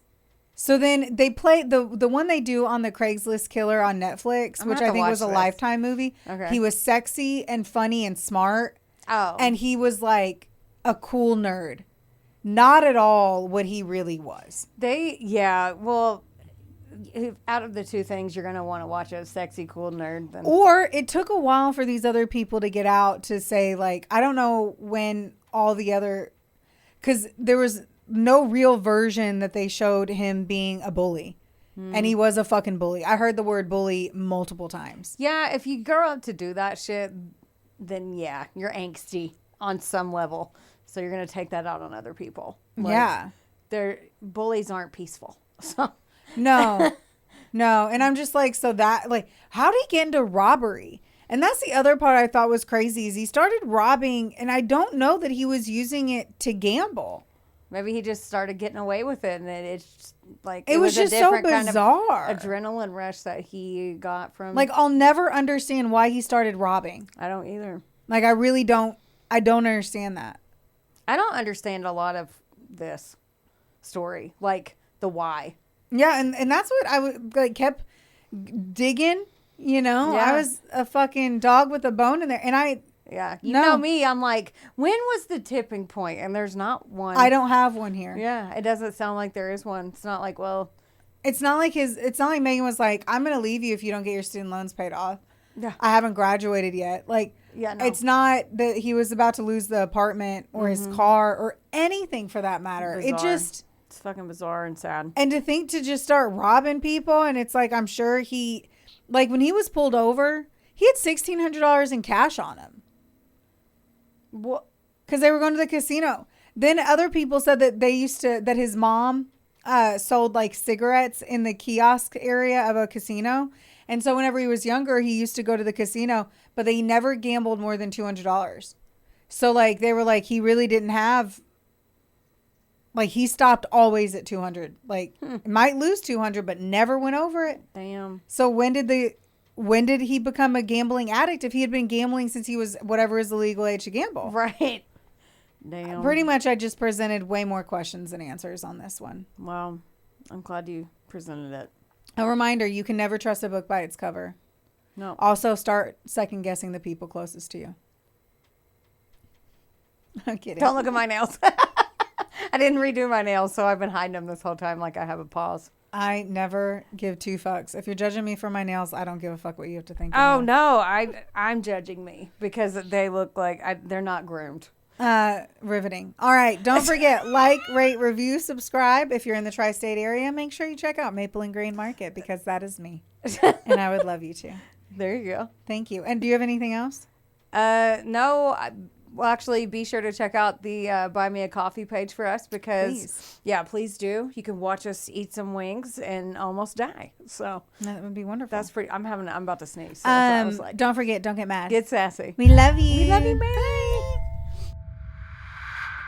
So then they play the one they do on the Craigslist Killer on Netflix, I'm which gonna I have to think was watch a this. Lifetime movie. Okay. He was sexy and funny and smart. Oh. And he was like a cool nerd. Not at all what he really was. Well, out of the two things, you're going to want to watch a sexy, cool nerd. Then. Or it took a while for these other people to get out to say, like, I don't know when all the other, because there was no real version that they showed him being a bully. And he was a fucking bully. I heard the word bully multiple times. Yeah, if you grow up to do that shit, then yeah, you're angsty on some level. So you're going to take that out on other people. Like, Yeah. Bullies aren't peaceful. So No. No. And I'm just like, so that, like, how did he get into robbery? And that's the other part I thought was crazy is he started robbing, and I don't know that he was using it to gamble. maybe he just started getting away with it, and it's just, like It was a just so different kind of bizarre. adrenaline rush that he got from. Like, I'll never understand why he started robbing. I don't either. Like, I really don't. I don't understand that. I don't understand a lot of this story, like the why. Yeah, and that's what I would like kept digging. You know, Yeah. I was a fucking dog with a bone in there, and Yeah, you No. know me. I'm like, when was the tipping point? And there's not one. I don't have one here. Yeah, it doesn't sound like there is one. It's not like, well, It's not like Megan was like, I'm going to leave you if you don't get your student loans paid off. Yeah. I haven't graduated yet. Like, Yeah, no. it's not that he was about to lose the apartment or his car or anything for that matter. Bizarre. It's fucking bizarre and sad. and to think to just start robbing people. And it's like, I'm sure when he was pulled over, he had $1,600 in cash on him. What? Because they were going to the casino. Then other people said that that his mom sold like cigarettes in the kiosk area of a casino. And so whenever he was younger, he used to go to the casino, but they never gambled more than $200. So like they were like, he really didn't have, like he stopped always at 200. Like might lose 200, but never went over it. Damn. So when did he become a gambling addict if he had been gambling since he was whatever is the legal age to gamble? Right. Damn. Pretty much I just presented way more questions than answers on this one. Well, I'm glad you presented it. A reminder, you can never trust a book by its cover. No. Also, start second guessing the people closest to you. I'm kidding. Don't look at my nails. I didn't redo my nails, so I've been hiding them this whole time like I have a pause. I never give two fucks. If you're judging me for my nails, I don't give a fuck what you have to think. Oh, no. I'm judging me because they look like they're not groomed. Riveting. All right. Don't forget, like, rate, review, subscribe. If you're in the tri-state area, make sure you check out Maple and Green Market because that is me. And I would love you to. There you go. Thank you. And do you have anything else? No. Well, actually, be sure to check out the Buy Me a Coffee page for us because, please do. You can watch us eat some wings and almost die. So That would be wonderful. that's pretty. I'm about to sneeze. So that's what I was like, Don't forget, don't get mad. get sassy. We love you. We love you, baby.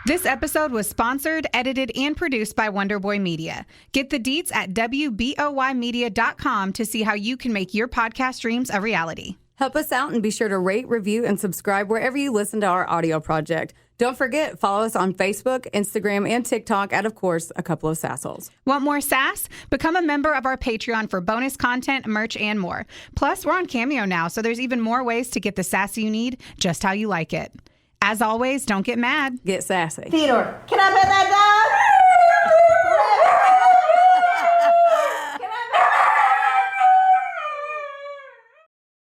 This episode was sponsored, edited, and produced by Wonderboy Media. Get the deets at WBOYmedia.com to see how you can make your podcast dreams a reality. Help us out and be sure to rate, review, and subscribe wherever you listen to our audio project. Don't forget, follow us on Facebook, Instagram, and TikTok at, of course, A Couple of Sassholes. Want more sass? Become a member of our Patreon for bonus content, merch, and more. Plus, we're on Cameo now, so there's even more ways to get the sass you need just how you like it. As always, don't get mad. Get sassy. Theodore, can I bet that